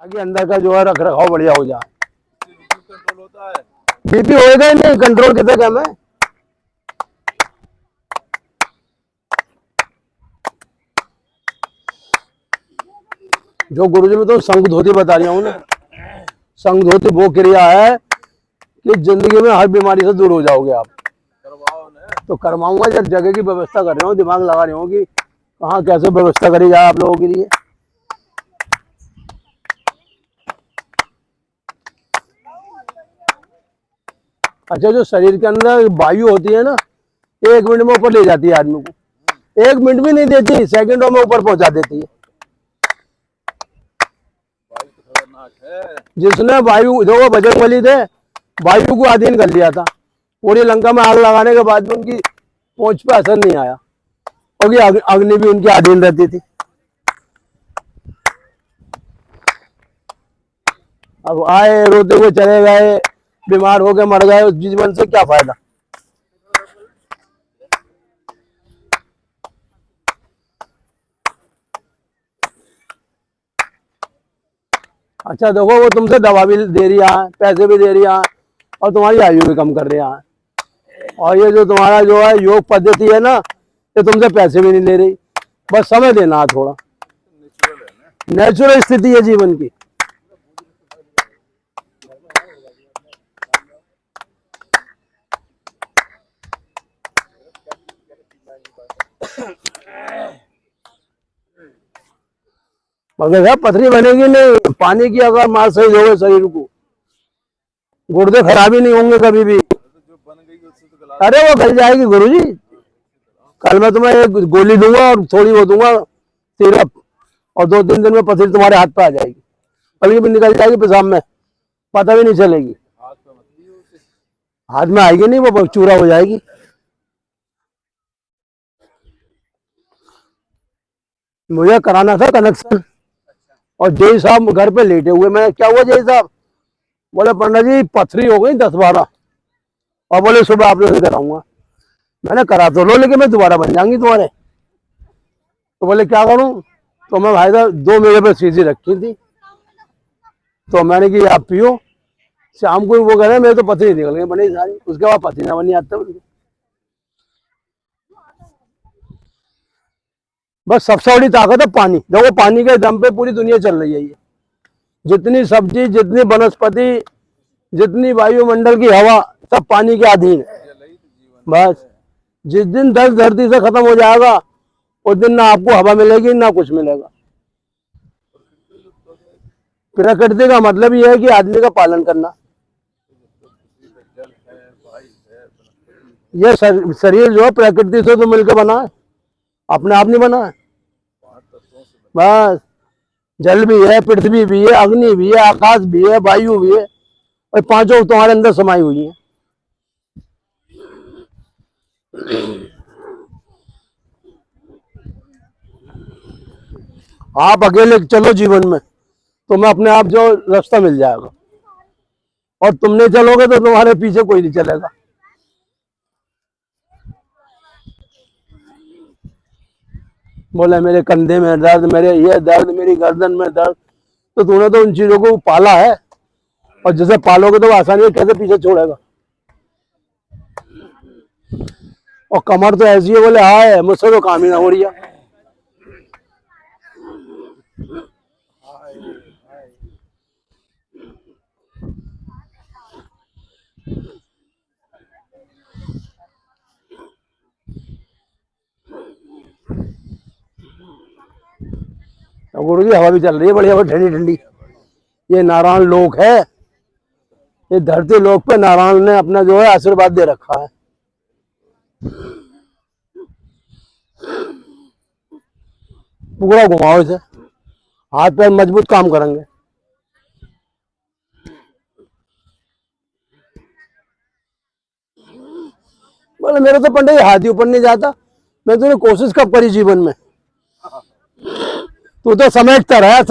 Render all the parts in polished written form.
ताकि अंदर का जो है रख रखाव बढ़िया हो जाए। कंट्रोल होता है। बीपी होएगा ही नहीं, कंट्रोल कितने कम है। जो गुरुजी में तो संग धोती बता रही हूँ ना, संग धोती वो क्रिया है कि जिंदगी में हर बीमारी से दूर हो जाओगे आप। करवाओ ने। तो करवाऊंगा, जब जगह की व्यवस्था कर रहे हो, दिमाग लगा रही हूँ कि कहाँ कैसे व्यवस्था करी जाए आप लोगों के लिए। अच्छा, जो शरीर के अंदर वायु होती है ना, 1 मिनट में ऊपर ले जाती है आदमी को। 1 मिनट भी नहीं देती, सेकंडों में ऊपर पहुंचा देती है। वायु तो खतरनाक है। जिसने वायु, जो वो बजरंगबली थे, वायु को अधीन कर लिया था। पूरी लंका में आग लगाने के बाद भी उनकी पहुंच पे असर नहीं आया, क्योंकि अग्नि भी उनके अधीन रहती थी। अब आए, रोते हुए चले गए, बीमार हो के मर गए, उस जीवन से क्या फायदा। अच्छा देखो, वो तुमसे दवा भी दे रही है, पैसे भी दे रही है, और तुम्हारी आयु भी कम कर रही है। और ये जो तुम्हारा जो है योग पद्धति है ना, ये तुमसे पैसे भी नहीं ले रही, बस समय देना है थोड़ा। नेचुरल है ना। नेचुरल स्थिति है जीवन की। मगर यार पथरी बनेगी नहीं, पानी की अगर मार सही होगा शरीर को, गुर्दे खराब ही नहीं होंगे कभी भी। तो जो बन गई उससे तो गला। अरे वो गल जाएगी गुरुजी। कल मैं तुम्हें एक गोली दूंगा और थोड़ी वो दूंगा सिरप, और 2-3 दिन में पथरी तुम्हारे हाथ पे आ जाएगी, कभी भी निकल जाएगी पेशाब में, पता भी नहीं चलेगी। हाथ पे मत लियो उसे। हाथ में आएगी नहीं, वो चूरा हो जाएगी। मुझे कराना था कनेक्शन, और जय साहब घर पे लेटे हुए, मैं क्या हुआ जय साहब, बोले पंडित जी पथरी हो गई 10-12, और बोले सुबह ऑपरेशन कराऊंगा। मैंने करा तो लो, लेकिन मैं दोबारा बन जाऊंगी तुम्हारे। तो बोले क्या करूं, तो मैं भाई साहब 2 मेरे पे सीजी रखी थी, तो मैंने कि आप पियो। शाम को वो कह रहे मेरे तो पथरी निकल गई बनी सारी, उसके बाद पथरी ना बनी आता। बस सबसे बड़ी ताकत है पानी। देखो पानी के दम पे पूरी दुनिया चल रही है। ये जितनी सब्जी, जितनी वनस्पति, जितनी वायुमंडल की हवा, सब पानी के अधीन है। जल ही तो जीवन है। बस जिस दिन दस धरती से खत्म हो जाएगा, उस दिन ना आपको हवा मिलेगी ना कुछ मिलेगा। प्रकृति का मतलब ये है कि आदमी का पालन करना। जल है, वायु है, वनस्पति है। ये शरीर जो है प्रकृति से तो मिलकर बना है, अपने आप नहीं बना है। 5 तत्वों से बना। बस जल भी है, पृथ्वी भी है, अग्नि भी है, आकाश भी है, वायु भी है, और 5 तुम्हारे अंदर समाई हुई है। आप अकेले चलो जीवन में, तुम्हें अपने आप जो रास्ता मिल जाएगा, और तुम नहीं चलोगे तो तुम्हारे पीछे कोई नहीं चलेगा। बोले मेरे कंधे में दर्द, मेरे ये दर्द, मेरी गर्दन में दर्द, तो तूने तो उन चीजों को पाला है, और जैसे पालोगे तो आसानी से कैसे पीछे छोड़ेगा। और कमर तो ऐसी है, बोले हाय मुझसे तो काम ही ना हो रही है। हाय हाय। गुरु जी हवा भी चल रही है बढ़िया, ठंडी ठंडी। ये नारायण लोक है, ये धरती लोक पे नारायण ने अपना जो है आशीर्वाद दे रखा है। पूरा घुमाओ इसे, हाथ पैर मजबूत काम करेंगे। बोले मेरे तो पंडित हाथ ही ऊपर नहीं जाता। मैं तूने कोशिश कब करी जीवन में, तू तो समेटता रहा,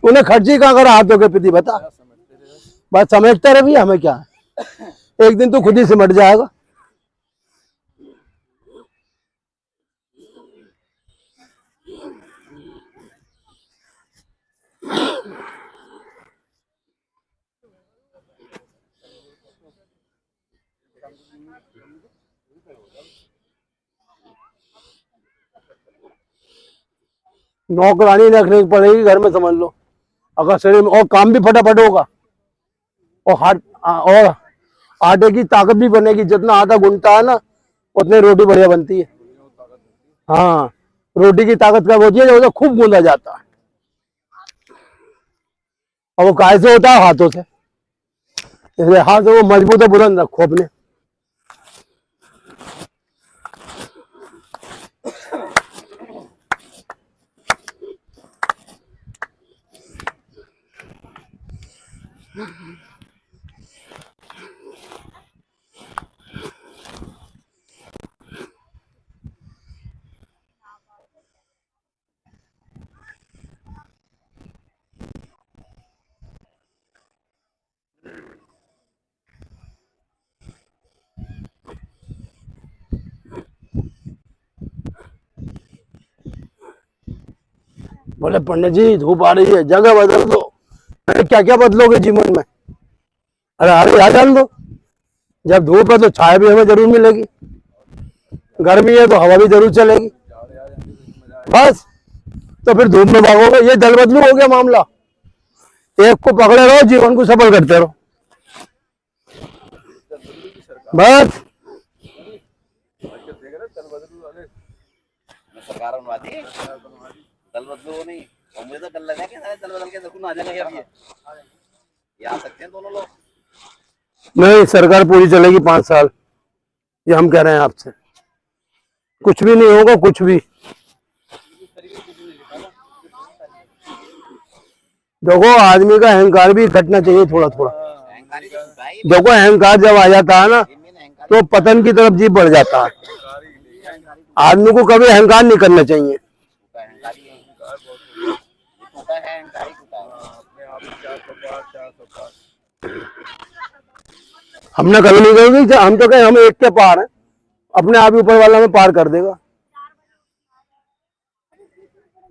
तूने खर्ची कहाँ करा हाथों के प्रति बता। समझते रहे। बस समेटता रहे भी, हमें क्या है, एक दिन तू खुद ही सिमट जाएगा। नौकरानी रखनी पड़ेगी घर में, समझ लो। अगर शरीर में, और काम भी फटाफट होगा, और और आटे की ताकत भी बनेगी। जितना आटा गूंथता है ना, उतनी रोटी बढ़िया बनती है। हाँ, रोटी की ताकत कब होती है? जब उसे खूब गूंदा जाता है। और वो काय से होता है? हाथों से। इसलिए हाथ से वो मजबूत और बुलंद रखो अपने। बोले पंडित जी धूप आ रही है, जगह बदल दो। मैंने क्या क्या बदलोगे जीवन में? अरे अरे आ डाल दो। जब धूप है तो छाया भी हमें जरूर मिलेगी, गर्मी है तो हवा भी जरूर चलेगी। बस, तो फिर धूप में भागोगे। ये दल बदलू हो गया मामला। एक को पकड़े रहो, जीवन को सफल करते रहो, बस। सरकार बनवाती है, दल बदलू नहीं। और मुझे तो डर लगा कि सारे दल बदल के देखो ना आ जाएंगे। अब ये आ सकते हैं दोनों लोग। नहीं, सरकार पूरी चलेगी 5 साल, ये हम कह रहे हैं आपसे। कुछ भी नहीं होगा, कुछ भी। देखो, आदमी का अहंकार भी घटना चाहिए थोड़ा थोड़ा। अहंकारी तो झूठा है, देखो, अहंकार जब आ जाता है ना, ये मेन अहंकारी तो पतन की तरफ जीप बढ़ जाता है। आदमी को कभी अहंकार नहीं करना चाहिए। झूठा अहंकारी है। झूठा है अहंकारी, झूठा है। अपने आप 400 पार। हमने कभी नहीं कही, हम तो कहें हम एक के पार हैं, अपने आप ही ऊपर वाला हमें पार कर देगा।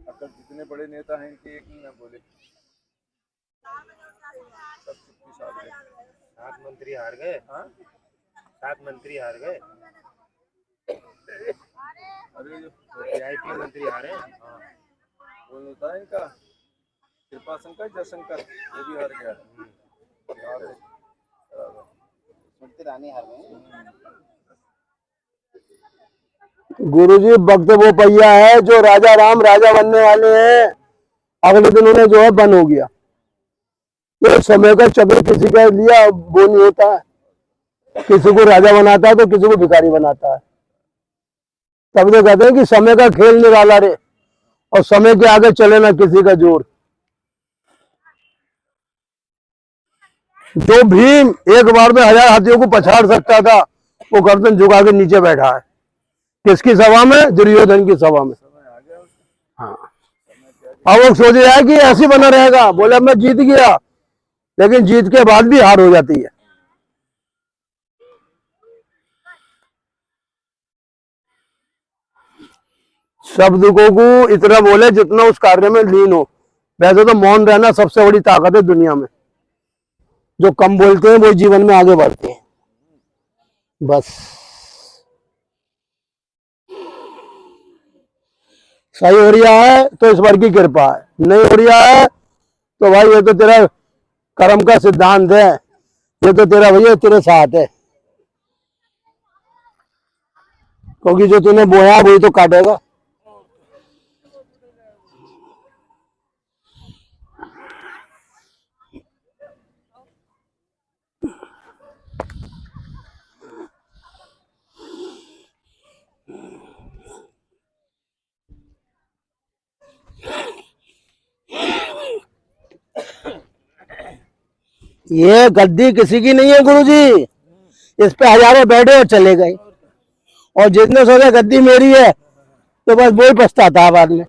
अगर जितने बड़े नेता हैं इनके एक नहीं ना बोले, सब चुप्पी साध गए। 7 मंत्री हार गए। हाँ, 7 मंत्री हार गए। अरे जो वीआईपी मंत्री हारे। वो होता है इनका कृपा शंकर जयशंकर, वो भी हार गया। याद है? स्मृति ईरानी हार गए। गुरुजी, वक्त वो पहिया है जो राजा राम राजा बनने वाले हैं, अगले दिन उन्हें जो है बंद हो गया। ये समय का चक्र किसी का लिया वो नहीं होता है। किसी को राजा बनाता है तो किसी को भिखारी बनाता है। तब तो कहते हैं कि समय का खेल निराला रे, और समय के आगे चले ना किसी का जोर। जो भीम एक बार में 1000 हाथियों को पछाड़ सकता था, वो गर्दन झुका के नीचे बैठा है। किसकी सभा में? दुर्योधन की सभा में। समय आ गया उसका। हाँ, अब वो सोच रहा है कि ऐसे बना रहेगा। बोले मैं जीत गया, लेकिन जीत के बाद भी हार हो जाती है। शब्दों को इतना बोले जितना उस कार्य में लीन हो। वैसे तो मौन रहना सबसे बड़ी ताकत है दुनिया में। जो कम बोलते हैं वो जीवन में आगे बढ़ते हैं, बस। सही हो रहा है तो ईश्वर की कृपा है, नहीं हो रहा है तो भाई ये तो तेरा कर्म का सिद्धांत है, ये तो तेरा भैया तेरे साथ है। क्योंकि जो तूने बोया वही तो काटेगा। ये गद्दी किसी की नहीं है गुरुजी, इस पे हजारों बैठे और चले गए। और जितने सोचे गद्दी मेरी है, तो बस वही पछताता है बाद में।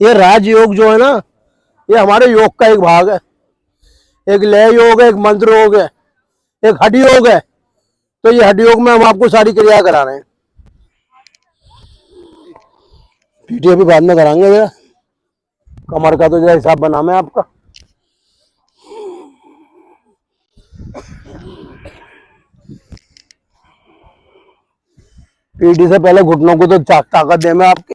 ये राजयोग जो है ना, ये हमारे योग का एक भाग है। एक लय योग है, एक मंत्र योग है, एक हठ योग है। तो ये हठ योग में हम आपको सारी क्रिया करा रहे हैं। पीटी भी बाद में कराएंगे जरा, कमर का तो जरा हिसाब बना मैं आपका। पीटी से पहले घुटनों को तो ताकत दे मैं आपके,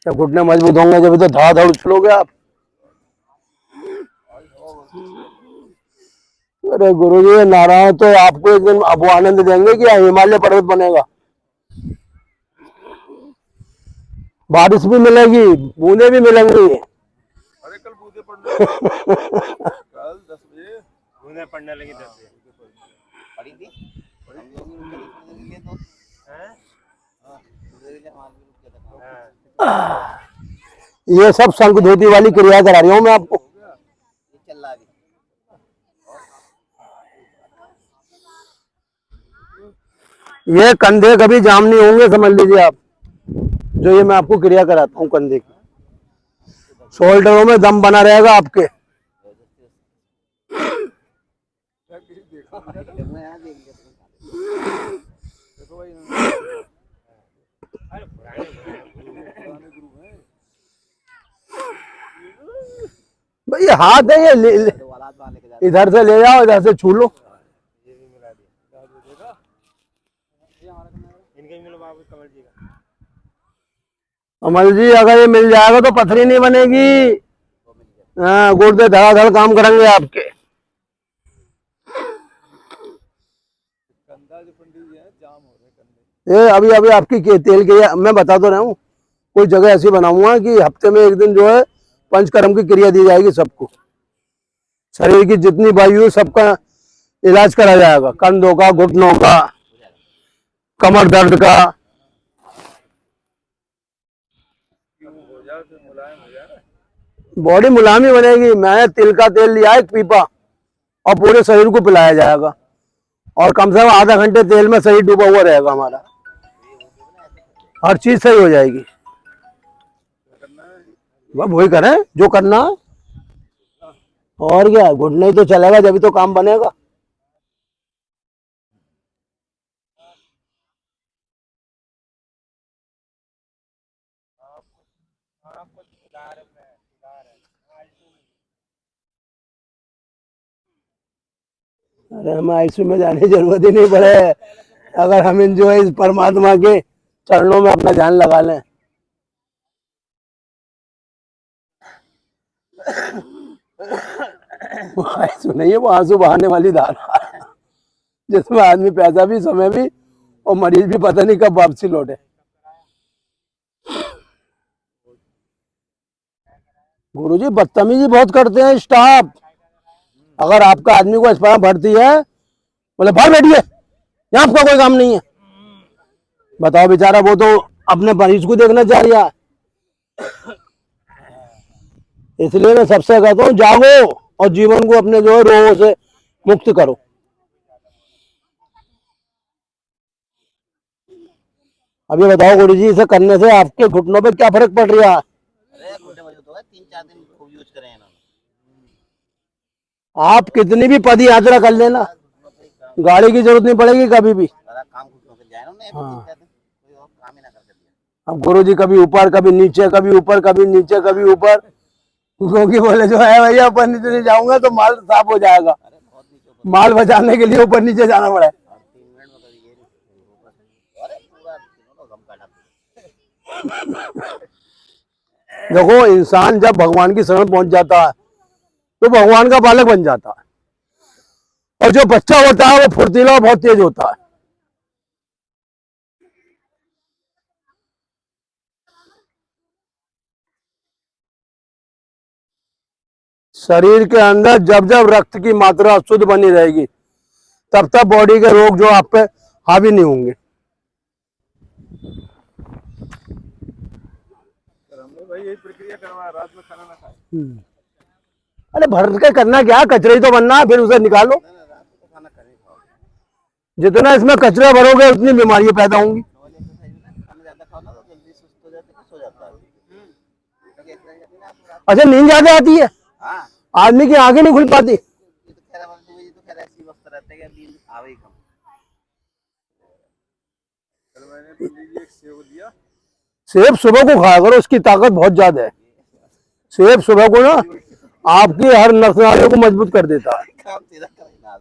जब घुटने मजबूत होंगे जब तो धड़ाधड़ उछलोगे आप। अरे गुरुजी नारायण तो आपको एक दिन अब आनंद देंगे कि हिमालय पर्वत बनेगा। बारिश भी मिलेगी, बूंदे भी मिलेंगी। अरे कल बूंदे पड़ने कल 10 बजे बूंदे पड़ने लगी 10 बजे। पड़ी थी हम लोग भी रुके थे तो हैं? हाँ हाँ। ये सब शंख धोती वाली क्रिया करा रही हूँ मैं आपको। ये चल रहा अभी। ये कंधे कभी जाम नहीं होंगे, समझ लीजिए आप। जो ये मैं आपको क्रिया कराता हूँ कंधे की, शोल्डरों में दम बना रहेगा आपके। मैं यहाँ देख लिया देखो भाई अरे पुराने गुरु हैं। भाई हाथ है ये तो वाला बाहर लेके जाते इधर से ले जाओ, इधर से छू लो। ये भी मिला दिया। इनके भी मिलो बाबू कमल जी का। अमल जी अगर ये मिल जाएगा तो पथरी नहीं बनेगी। हाँ, गुर्दे धड़ाधड़ काम करेंगे आपके। कंधा जो पंडित जी हैं जाम हो रहे कंधे। ये अभी अभी आपकी तेल की मैं बता तो रहा हूँ, कोई जगह ऐसी बनाऊंगा कि हफ्ते में एक दिन जो है पंचकर्म की क्रिया दी जाएगी सबको। शरीर की जितनी वायु है सबका इलाज करा जाएगा, कंधों का, घुटनों का, कमर दर्द का। हो जाए फिर मुलायम हो जाए ना। बॉडी मुलायम ही बनेगी। मैंने तिल का तेल लिया है 1 पीपा और पूरे शरीर को पिलाया जाएगा, और कम से कम आधा घंटे तेल में शरीर डूबा हुआ रहेगा हमारा, हर चीज सही हो जाएगी। वह वही करें जो करना है, और क्या। घुटने ही तो चलेगा जब तो काम बनेगा। अरे हमें आईसीयू में जाने की जरूरत ही नहीं पड़े, अगर हम जो है इस परमात्मा के चरणों में अपना ध्यान लगा लें। आईसीयू नहीं है, वो आंसू बहाने वाली धारा जिसमें आदमी पैसा भी, समय भी, और मरीज भी पता नहीं कब वापसी लौटे। गुरुजी बदतमीजी बहुत करते हैं स्टाफ। अगर आपका आदमी को अस्पताल भर्ती है, बोले बाहर बैठिए, यहाँ आपका कोई काम नहीं है। बताओ बेचारा, वो तो अपने मरीज को देखना चाह रहा है। इसलिए मैं सबसे कहता हूँ जागो और जीवन को अपने जो है रोगों से मुक्त करो। अभी बताओ गुरुजी, इसे करने से आपके घुटनों पे क्या फर्क पड़ रहा है? अरे घुटने मजबूत हो गए 3-4 दिन खूब यूज करे हैं इन्होंने। आप कितनी भी पद यात्रा कर लेना, गाड़ी की जरूरत नहीं पड़ेगी कभी भी। सारा काम घुटनों से जाए उन्होंने। हाँ। 3-4 दिन कोई और काम ही ना करके दिया। अब गुरुजी कभी ऊपर कभी नीचे, कभी ऊपर कभी नीचे, कभी ऊपर, क्योंकि बोले जो है भैया ऊपर नीचे नहीं जाऊंगा तो माल साफ हो जाएगा। अरे बहुत नीचे ऊपर माल बचाने के लिए ऊपर नीचे जाना पड़ा है। और 3 मिनट में कभी ये ऊपर। अरे पूरा दिनों गम काटा। देखो इंसान जब भगवान की शरण पहुंच जाता है तो भगवान का बालक बन जाता है, और जो बच्चा होता है वो फुर्तीला और बहुत तेज होता है। शरीर के अंदर जब जब रक्त की मात्रा शुद्ध बनी रहेगी तब तक बॉडी के रोग जो आप पे हावी नहीं होंगे। हमने भाई यही प्रक्रिया करवाया, रात में खाना ना खाए। अरे भर के करना क्या, कचरे ही तो बनना है, फिर उसे निकालो। रात को खाना करें खाओ। जितना इसमें कचरा भरोगे उतनी बीमारियां पैदा होंगी। नॉर्मल एक्सरसाइज में खाना ज्यादा खाओ ना तो जल्दी सुस्त हो जाते हैं, सो जाता है। क्योंकि एक्सरसाइज करते हैं ना आप रात। अच्छा नींद ज्यादा आती है, हाँ आदमी की आंखें नहीं खुल पाती। ये तो खैर ये तो खैर ऐसी वक्त रहते हैं कि नींद आवे ही कम। कल मैंने पंडित जी एक सेव दिया। सेब सुबह को खाया करो, उसकी ताकत बहुत ज्यादा है। सेब सुबह को ना आपकी हर नस नालियों को मजबूत कर देता है। काम सीधा करें ना।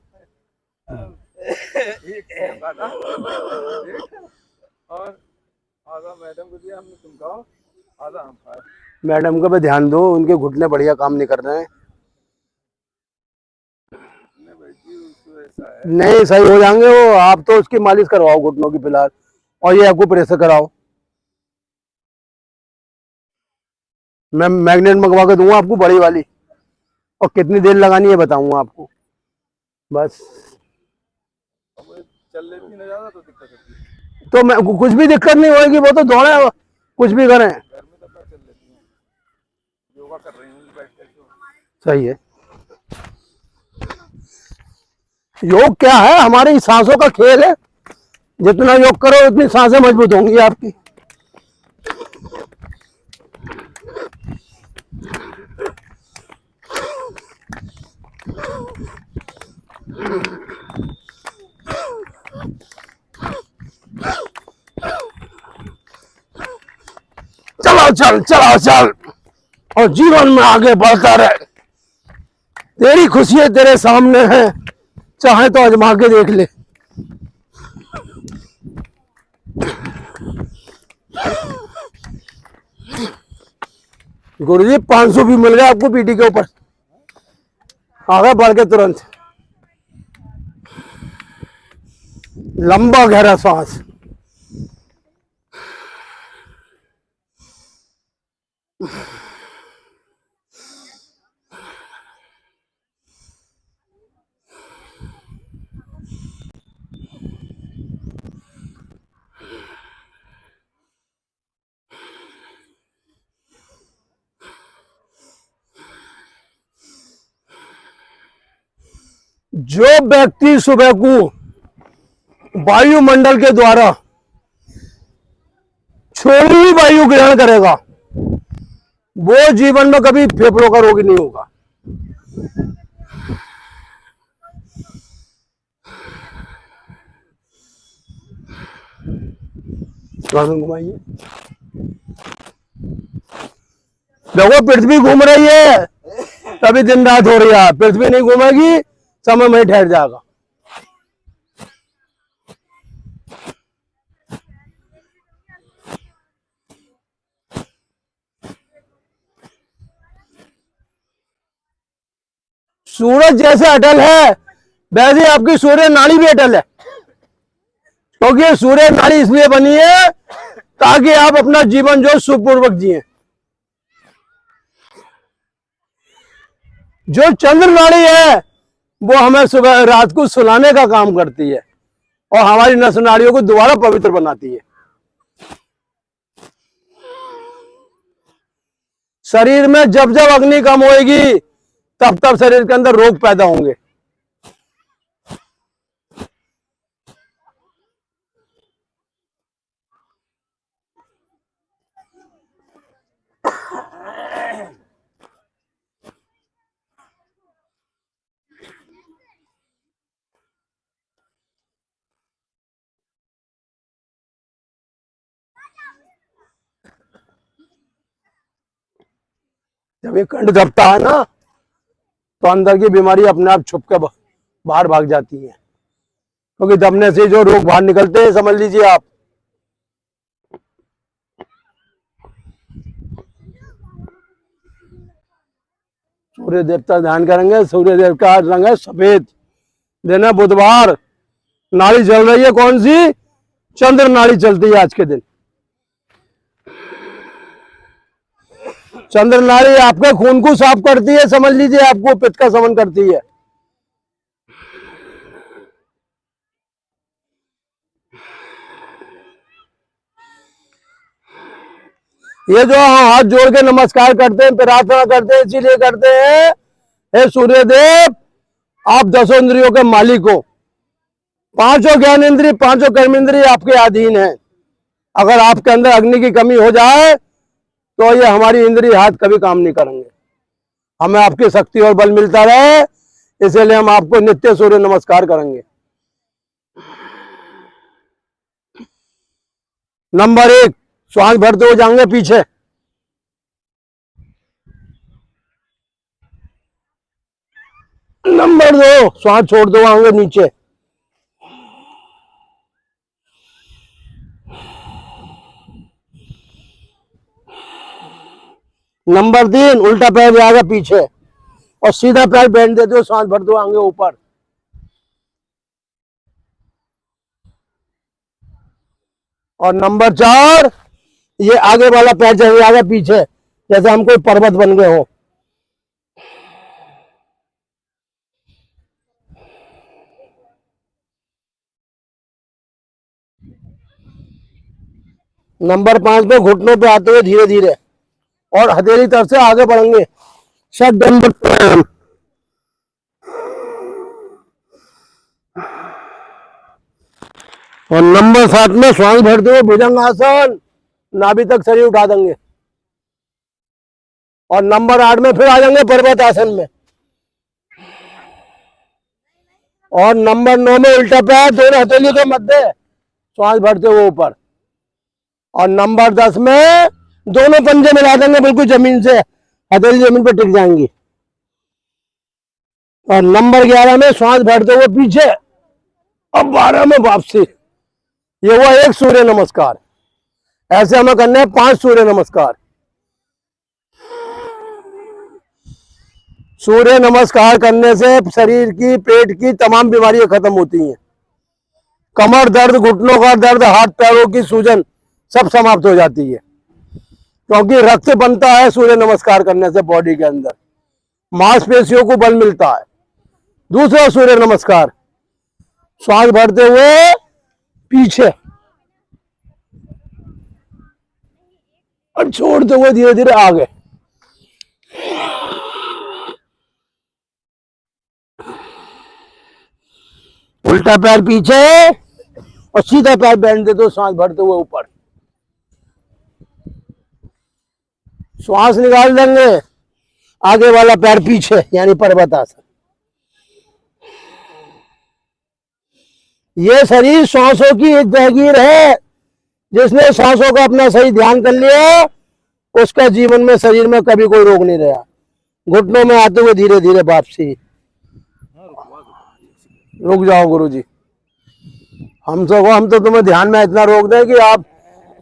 एक सेब काटा, एक, और आधा मैडम को दिया हमने, तुम खाओ, आधा हम खाए। मैडम का भी ध्यान दो, उनके घुटने बढ़िया काम नहीं कर रहे हैं। नहीं भाई जी, उसको ऐसा है। नहीं सही हो जाएंगे वो, आप तो उसकी मालिश करवाओ घुटनों की फिलहाल, और ये आपको प्रेशर कराओ। मैं मैग्नेट मंगवा के दूंगा आपको बड़ी वाली, और कितनी देर लगानी है बताऊंगा आपको बस। अब वो चल लेती ना ज्यादा तो दिक्कत होती है। तो मैं कुछ भी दिक्कत नहीं होगी, वो तो दौड़े कुछ भी करें। घर में तो अपना चल लेती हैं, योगा कर रही हूँ बैठ कर के। सही है। योग क्या है, हमारी सांसों का खेल है, जितना योग करो उतनी सांसें मजबूत होंगी आपकी। चलो चल चलो चल, और जीवन में आगे बढ़ता रहे। तेरी खुशियां तेरे सामने हैं, चाहे तो आजमा के देख ले। गुरुजी 500 भी मिल गया आपको पीटी के ऊपर, आगे बढ़ के तुरंत लंबा गहरा सांस। जो व्यक्ति सुबह को वायुमंडल के द्वारा छोड़ी हुई वायु ग्रहण करेगा, वो जीवन में कभी फेफड़ों का रोगी नहीं होगा। घुमाइए, देखो पृथ्वी घूम रही है, तभी दिन रात हो रही है। पृथ्वी नहीं घूमेगी, समय में ठहर जाएगा। सूरज जैसे अटल है, वैसे आपकी सूर्य नाड़ी भी अटल है, क्योंकि सूर्य नाड़ी इसलिए बनी है ताकि आप अपना जीवन जो सुखपूर्वक जिए। जो चंद्र नाड़ी है वो हमें सुबह रात को सुलाने का काम करती है, और हमारी नस नाड़ियों को दोबारा पवित्र बनाती है। शरीर में जब जब अग्नि कम होगी, तब तब शरीर के अंदर रोग पैदा होंगे। जब ये कंठ दबता है ना, तो अंदर की बीमारी अपने आप छुप के बाहर भाग जाती है, क्योंकि दबने से जो रोग बाहर निकलते हैं, समझ लीजिए आप। सूर्य देवता ध्यान करेंगे। सूर्य देव का रंग है सफेद। दिन है बुधवार, नाड़ी चल रही है कौन सी? चंद्र नाड़ी चलती है आज के दिन। चंद्र नाड़ी आपके खून को साफ करती है, समझ लीजिए, आपको पित्त का शमन करती है। ये जो हम हाथ जोड़ के नमस्कार करते हैं, प्रार्थना करते हैं, इसीलिए करते हैं, हे सूर्य देव, आप 10 इंद्रियों के मालिक हो। 5 ज्ञान इंद्रिय, 5 कर्म इंद्रिय आपके अधीन है। अगर आपके अंदर अग्नि की कमी हो जाए तो ये हमारी इंद्रिय हाथ कभी काम नहीं करेंगे। हमें आपकी शक्ति और बल मिलता रहे, इसलिए हम आपको नित्य सूर्य नमस्कार करेंगे। नंबर 1, श्वास भरते हो जाएंगे पीछे। नंबर 2, श्वास छोड़ दो आएंगे नीचे। नंबर 3, उल्टा पैर जाएगा पीछे और सीधा पैर बैंड दे दो, सांस भर दो आगे ऊपर। और नंबर 4, ये आगे वाला पैर चले जाएगा पीछे, जैसे हम कोई पर्वत बन गए हो। नंबर 5 पे घुटनों पे आते हुए धीरे धीरे और हथेली तरफ से आगे बढ़ेंगे। शट नंबर प्राणायाम। और नंबर 7 में श्वास भरते हुए भुजंगासन, नाभि तक शरीर उठा देंगे। और नंबर 8 में फिर आ जाएंगे पर्वत आसन में। और नंबर 9 में उल्टा पैर दोनों हथेलियों के मध्य, श्वास भरते हुए ऊपर। और नंबर 10 में दोनों पंजे मिला देंगे बिल्कुल जमीन से, हथेली जमीन पर टिक जाएंगी। और नंबर 11 में श्वास भरते हुए पीछे। अब 12 में वापसी। ये हुआ एक सूर्य नमस्कार। ऐसे हमें करने हैं 5 सूर्य नमस्कार। सूर्य नमस्कार करने से शरीर की, पेट की तमाम बीमारियां खत्म होती हैं। कमर दर्द, घुटनों का दर्द, हाथ पैरों की सूजन सब समाप्त हो जाती है, क्योंकि रक्त बनता है सूर्य नमस्कार करने से बॉडी के अंदर, मांसपेशियों को बल मिलता है। दूसरा सूर्य नमस्कार, श्वास भरते हुए पीछे और छोड़ते हुए धीरे धीरे आगे। उल्टा पैर पीछे और सीधा पैर बैंड दे दो, सांस भरते हुए ऊपर। श्वास निकाल देंगे, आगे वाला पैर पीछे, यानी पर्वत आसन। ये शरीर सांसों की एक जागीर है। जिसने सांसों का अपना सही ध्यान कर लिया, उसका जीवन में, शरीर में कभी कोई रोग नहीं रहा। घुटनों में आते हुए धीरे धीरे वापसी। रुक जाओ गुरुजी, हम तो तुम्हें ध्यान में इतना रोक दें कि आप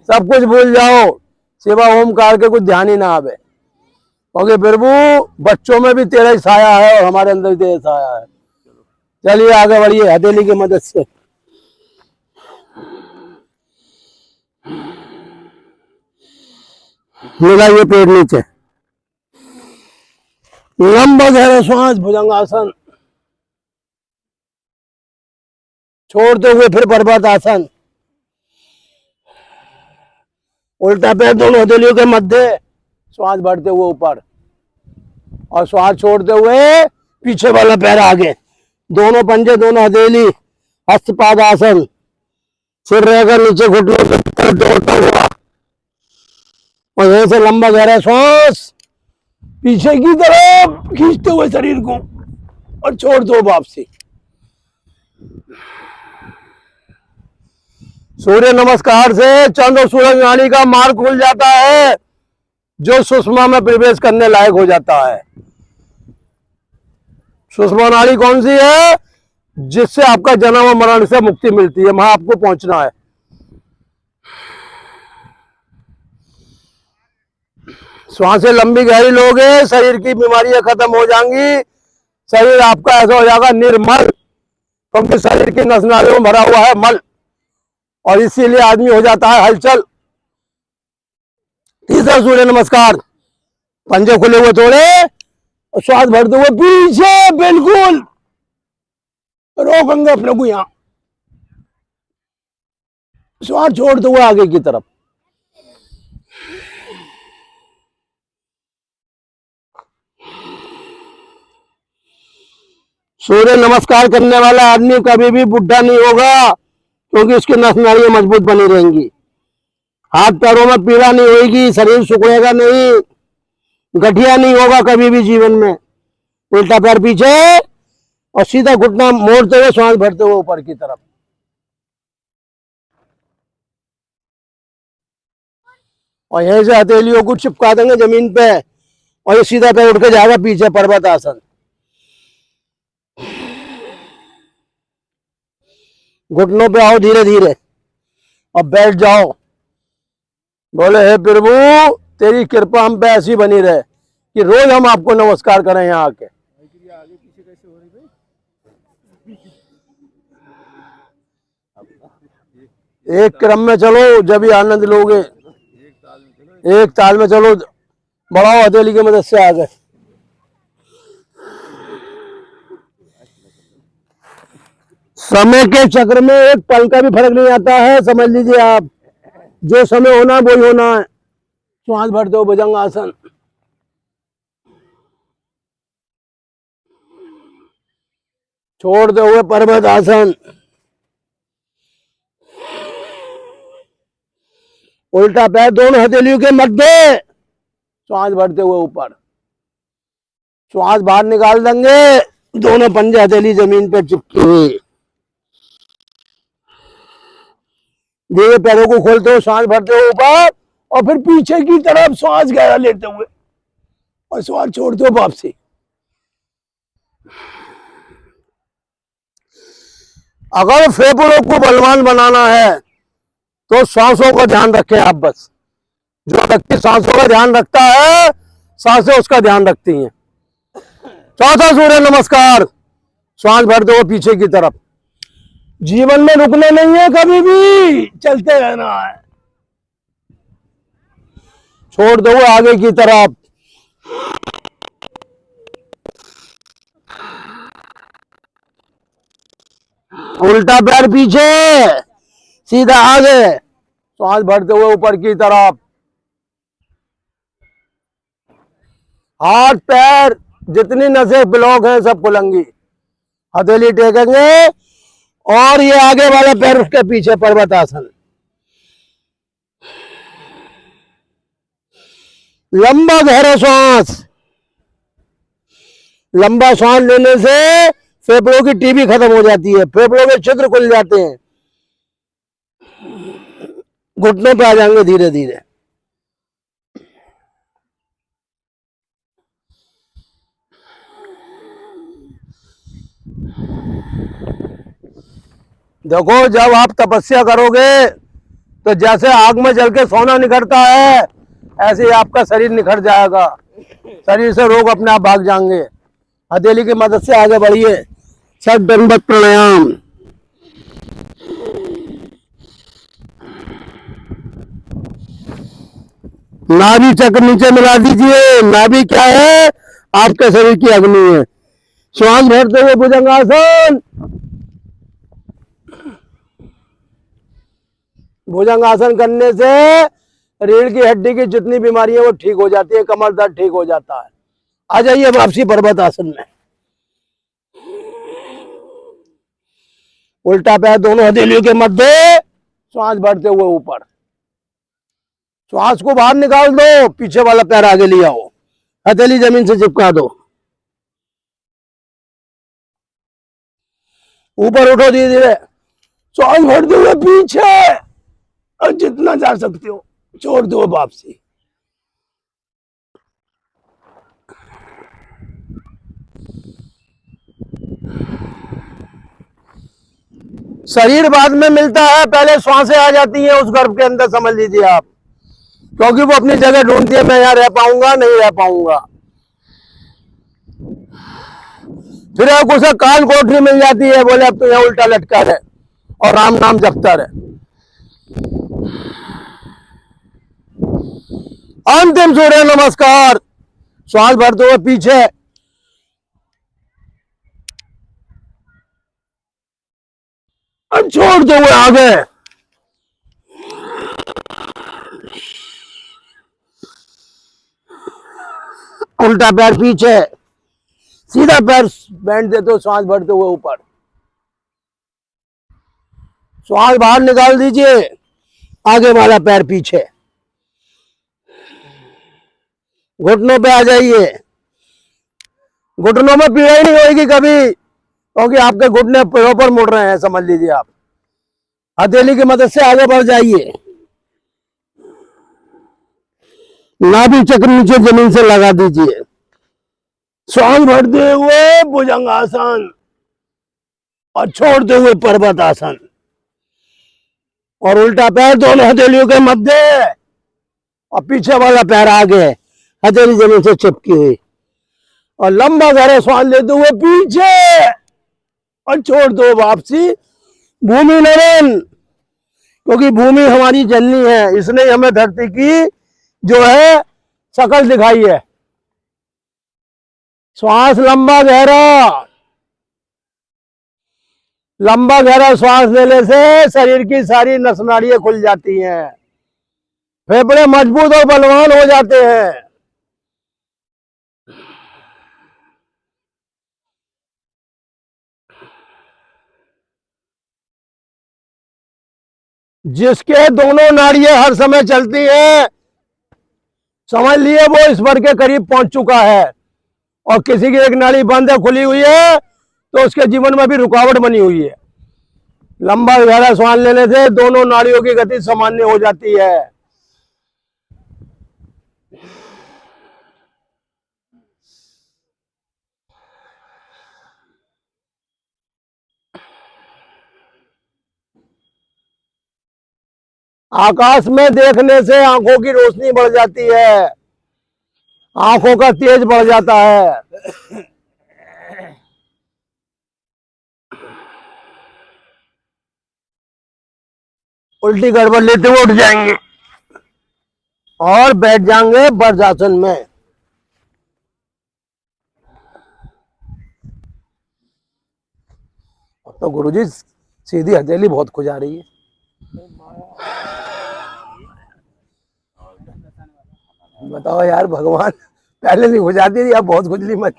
सब कुछ भूल जाओ, सिवा ओमकार के कुछ ध्यान ही ना आवे। क्योंकि प्रभु बच्चों में भी तेरा ही साया है और हमारे अंदर भी तेरा साया है। चलिए आगे बढ़िए हथेली की मदद से। मिलाइए पेट नीचे, लंबा गहरा श्वास, भुजंगासन। छोड़ते हुए फिर पर्वत आसन। उल्टा पैर दोनों हथेलियों के मध्य, श्वास भरते हुए ऊपर और श्वास छोड़ते हुए पीछे वाला पैर आगे। दोनों पंजे, दोनों हथेली, हस्तपाद आसन। सिर रहेगा नीचे, घुटनों के तरफ दौड़ता हुआ और यहीं से लंबा गहरा श्वास पीछे की तरफ खींचते हुए शरीर को और छोड़ दो वापसी। सूर्य नमस्कार से चंद्र और सूरज नाड़ी का मार्ग खुल जाता है, जो सुषमा में प्रवेश करने लायक हो जाता है। सुषमा नाड़ी कौन सी है? जिससे आपका जन्म और मरण से मुक्ति मिलती है, वहां आपको पहुंचना है। श्वासें लंबी गहरी लोगे, शरीर की बीमारियां खत्म हो जाएंगी। शरीर आपका ऐसा हो जाएगा निर्मल, क्योंकि शरीर की नस नालियों में भरा हुआ है मल, और इसीलिए आदमी हो जाता है हलचल। तीसरा सूर्य नमस्कार, पंजे खुले हुए थोड़े और श्वास भरते हुए पीछे, बिल्कुल रोकेंगे अपने को यहां, श्वास छोड़ते हुए आगे की तरफ। सूर्य नमस्कार करने वाला आदमी कभी भी बुढ़ा नहीं होगा, क्योंकि उसकी नस नाड़ियां मजबूत बनी रहेंगी। हाथ पैरों में पीड़ा नहीं होगी, शरीर सुखड़ेगा नहीं, गठिया नहीं होगा कभी भी जीवन में। उल्टा पैर पीछे और सीधा घुटना मोड़ते हुए श्वास भरते हुए ऊपर की तरफ। और यहीं से हथेलियों को चिपका देंगे जमीन पे और ये सीधा पैर उठ के जाएगा पीछे, पर्वत आसन। घुटनों पे आओ धीरे धीरे और बैठ जाओ। बोले हे प्रभु, तेरी कृपा हम पे ऐसी बनी रहे कि रोज हम आपको नमस्कार करें यहाँ आके। एक क्रम में चलो जब भी आनंद लोगे, एक ताल में चलो। बढ़ाओ हथेली की मदद से आगे। समय के चक्र में एक पल का भी फर्क नहीं आता है, समझ लीजिए आप। जो समय होना है वही होना है। श्वास भरते हो भुजंग आसन, छोड़ते हुए पर्वत आसन, उल्टा पैर दोनों हथेलियों के मध्य, श्वास भरते हुए ऊपर, श्वास बाहर निकाल देंगे, दोनों पंजे हथेली जमीन पे चिपकी हुई। धीरे पैरों को खोलते हो, श्वास भरते हो ऊपर और फिर पीछे की तरफ श्वास गहरा लेते हुए और श्वास छोड़ते हो वापसी। अगर फेफड़ों को बलवान बनाना है तो सांसों का ध्यान रखें आप। बस जो व्यक्ति सांसों का ध्यान रखता है, सांसें उसका ध्यान रखती हैं। चौथा सूर्य नमस्कार, श्वास भरते हुए पीछे की तरफ। जीवन में रुकने नहीं है, कभी भी चलते रहना है। छोड़ दो आगे की तरफ, उल्टा पैर पीछे, सीधा आगे, श्वास भरते हुए ऊपर की तरफ। हाथ पैर जितनी नसें ब्लॉक हैं सब खुलेंगी। हथेली टेकेंगे और ये आगे वाला पैर उसके पीछे, पर्वत आसन। लंबा गहरा श्वास। लंबा श्वास लेने से फेफड़ों की टीबी खत्म हो जाती है, फेफड़ों के छिद्र खुल जाते हैं। घुटनों पे आ जाएंगे धीरे धीरे। देखो जब आप तपस्या करोगे तो जैसे आग में जल के सोना निखरता है, ऐसे ही आपका शरीर निखर जाएगा। शरीर से रोग अपने आप भाग जाएंगे। हथेली की मदद से आगे बढ़िए। सब दंडवत प्राणायाम। नाभि चक्र नीचे मिला दीजिए। नाभि क्या है? आपके शरीर की अग्नि है। श्वास भरते हुए भुजंगासन। भुजंगासन करने से रीढ़ की हड्डी की जितनी बीमारियां वो ठीक हो जाती है, कमर दर्द ठीक हो जाता है। आ जाइए वापसी पर्वत आसन में। उल्टा पैर दोनों हथेलियों के मध्य, श्वास भरते हुए ऊपर। श्वास को बाहर निकाल दो, पीछे वाला पैर आगे ले आओ, हथेली जमीन से चिपका दो। ऊपर उठो धीरे धीरे, श्वास भरते हुए पीछे और जितना जा सकते हो छोड़ दो वापसी। शरीर बाद में मिलता है, पहले श्वासें आ जाती हैं उस गर्भ के अंदर, समझ लीजिए आप। क्योंकि वो अपनी जगह ढूंढती है, मैं यहाँ रह पाऊंगा नहीं रह पाऊंगा। फिर एक उसे काल कोठरी मिल जाती है, बोले अब तो यहाँ उल्टा लटका रहे और राम नाम जपता रहे। अंतिम सूर्य नमस्कार, श्वास भरते हुए पीछे और छोड़ते हुए आगे। उल्टा पैर पीछे, सीधा पैर बैंड देते हो, श्वास भरते हुए ऊपर। श्वास बाहर निकाल दीजिए, आगे वाला पैर पीछे। घुटनों पे आ जाइए। घुटनों में पीड़ा ही नहीं होगी कभी, क्योंकि आपके घुटने प्रॉपर मुड़ रहे हैं, समझ लीजिए आप। हथेली की मदद से आगे बढ़ जाइए। नाभि चक्र नीचे जमीन से लगा दीजिए। श्वास भरते हुए भुजंगासन और छोड़ते हुए पर्वत आसन। और उल्टा पैर दोनों हथेलियों के मध्य, और पीछे वाला पैर आगे है, हथेली जमीन से चिपकी हुई, और लंबा गहरा श्वास लेते हुए पीछे, और छोड़ दो वापसी भूमि नमन। क्योंकि भूमि हमारी जननी है, इसने हमें धरती की जो है शकल दिखाई है। श्वास लंबा गहरा श्वास लेने से शरीर की सारी नस नाड़ियां खुल जाती हैं, फेफड़े मजबूत और बलवान हो जाते हैं। जिसके दोनों नाड़ियां हर समय चलती हैं, समझ लिए वो ईश्वर के करीब पहुंच चुका है। और किसी की एक नाड़ी बंद है, खुली हुई है, तो उसके जीवन में भी रुकावट बनी हुई है। लंबा गहरा श्वास लेने से दोनों नाड़ियों की गति सामान्य हो जाती है। आकाश में देखने से आंखों की रोशनी बढ़ जाती है, आंखों का तेज बढ़ जाता है। उल्टी गड़बड़ लेते हुए उठ जाएंगे और बैठ जाएंगे वज्रासन में। तो गुरुजी सीधी हथेली बहुत खुजा रही है। बताओ यार, भगवान पहले नहीं खुजाती थी, अब बहुत खुजली मत।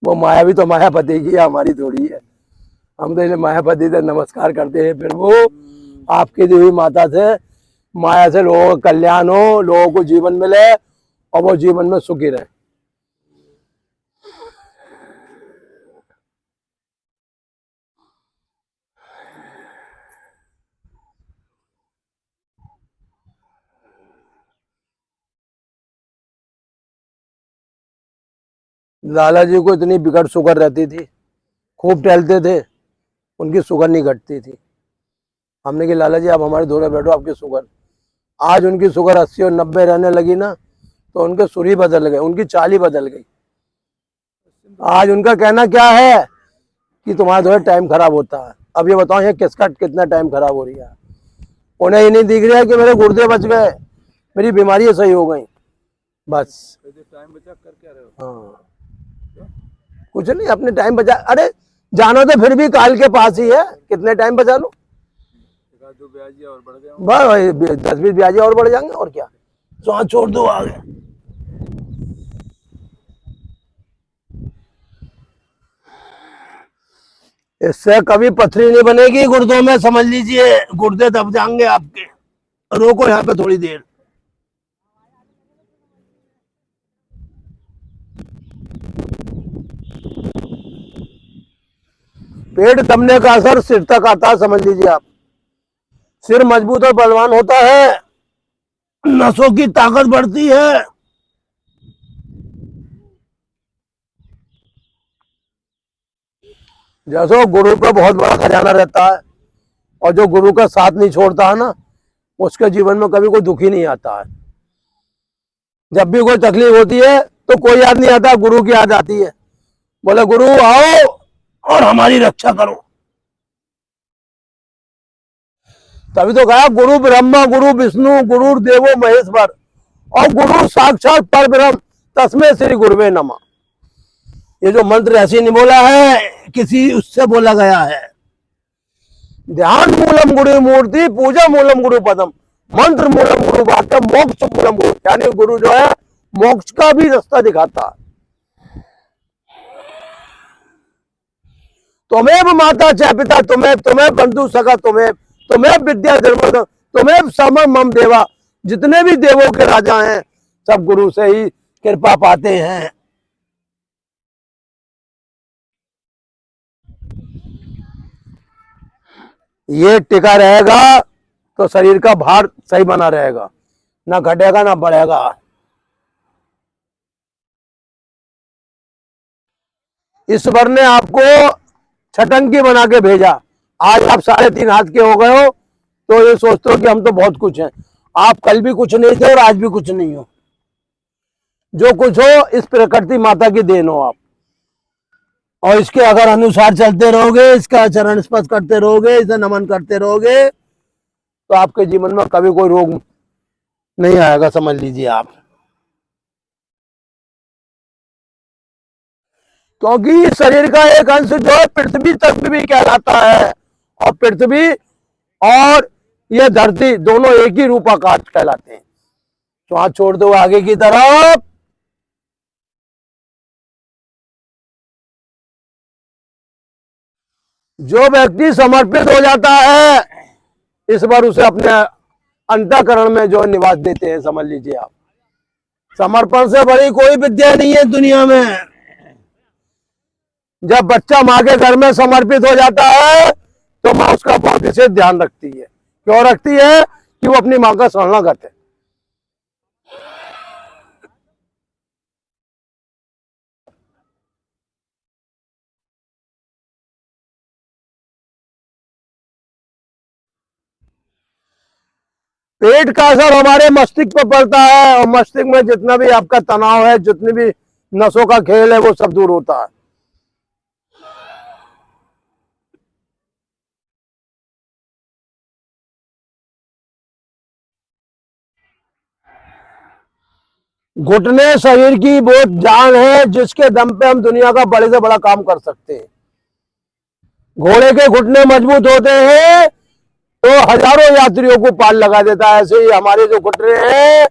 वो माया भी तो मायापति की है, हमारी थोड़ी है। हम तो इन्हें मायापति से नमस्कार करते हैं, फिर वो आपकी दी हुई माता से, माया से लोगों का कल्याण हो, लोगों को जीवन मिले और वो जीवन में सुखी रहे। लाला जी को इतनी बिगड़ शुगर रहती थी, खूब टहलते थे, उनकी शुगर नहीं घटती थी। हमने कहा लाला जी आप हमारे धोरे बैठो, आपकी शुगर। आज उनकी शुगर 80 और 90 रहने लगी ना, तो उनके सुर ही बदल गए, उनकी चाल ही बदल गई। आज उनका कहना क्या है कि तुम्हारा जो है टाइम खराब होता है। अब ये बताओ, ये किसका कितना टाइम खराब हो रही है? उन्हें ये नहीं दिख रहा है कि मेरे गुर्दे बच गए, मेरी बीमारियां सही हो गई, बस। टाइम बचा कर क्या रहे हो? हाँ, कुछ नहीं, अपने टाइम बचा। अरे जानो तो फिर भी काल के पास ही है, कितने टाइम बचा लो, जो ब्याज और बढ़ गया, बस 10-20 ब्याज और बढ़ जाएंगे, और क्या। श्वास छोड़ दो आगे। इससे कभी पथरी नहीं बनेगी गुर्दों में, समझ लीजिए, गुर्दे दब जाएंगे आपके। रोको यहाँ पे थोड़ी देर। पेट दबने का असर सिर तक आता है, समझ लीजिए आप। सिर मजबूत और बलवान होता है, नसों की ताकत बढ़ती है। जैसे गुरु का बहुत बड़ा खजाना रहता है, और जो गुरु का साथ नहीं छोड़ता है ना, उसके जीवन में कभी कोई दुखी नहीं आता है। जब भी कोई तकलीफ होती है तो कोई याद नहीं आता, गुरु की याद आती है। बोले गुरु आओ और हमारी रक्षा करो। तभी तो कहा गुरु ब्रह्मा गुरु विष्णु गुरु देवो महेश्वर, और गुरु साक्षात पर ब्रह्म तस्मै श्री गुरुवे नमः। ये जो मंत्र ऐसे नहीं बोला है, किसी उससे बोला गया है। ध्यान मूलम गुरु मूर्ति, पूजा मूलम गुरु पदम, मंत्र मूलम गुरु वाक्य, मोक्ष मूलम गुरु। यानी गुरु जो है मोक्ष का भी रास्ता दिखाता है। तुम्हें माता चाहे पिता, तुम्हें बंधु सखा, तुम्हें विद्या धर्म, तुम्हें सम मम देवा। जितने भी देवों के राजा हैं, सब गुरु से ही कृपा पाते हैं। ये टिका रहेगा तो शरीर का भार सही बना रहेगा, ना घटेगा ना बढ़ेगा। ईश्वर ने आपको छटंकी बना के भेजा, आज आप 3.5 हाथ के हो गए हो तो ये सोचते हो कि हम तो बहुत कुछ हैं। आप कल भी कुछ नहीं थे और आज भी कुछ नहीं हो। जो कुछ हो इस प्रकृति माता की देन हो आप, और इसके अगर अनुसार चलते रहोगे, इसका चरण स्पर्श करते रहोगे, इसे नमन करते रहोगे, तो आपके जीवन में कभी कोई रोग नहीं आएगा, समझ लीजिए आप। क्योंकि इस शरीर का एक अंश जो है पृथ्वी तत्व भी कहलाता है, और पृथ्वी और यह धरती दोनों एक ही रूप आकाश कहलाते हैं। तो हाथ छोड़ दो आगे की तरफ। जो व्यक्ति समर्पित हो जाता है, इस बार उसे अपने अंतःकरण में जो निवास देते हैं, समझ लीजिए आप। समर्पण से बड़ी कोई विद्या नहीं है दुनिया में। जब बच्चा माँ के घर में समर्पित हो जाता है तो माँ उसका बहुत विशेष ध्यान रखती है। क्यों रखती है? कि वो अपनी माँ का शरणागत है। पेट का असर हमारे मस्तिष्क पर पड़ता है, और मस्तिष्क में जितना भी आपका तनाव है, जितनी भी नसों का खेल है, वो सब दूर होता है। घुटने शरीर की वो जान है जिसके दम पे हम दुनिया का बड़े से बड़ा काम कर सकते हैं। घोड़े के घुटने मजबूत होते हैं तो हजारों यात्रियों को पार लगा देता है। ऐसे ही हमारे जो घुटने हैं,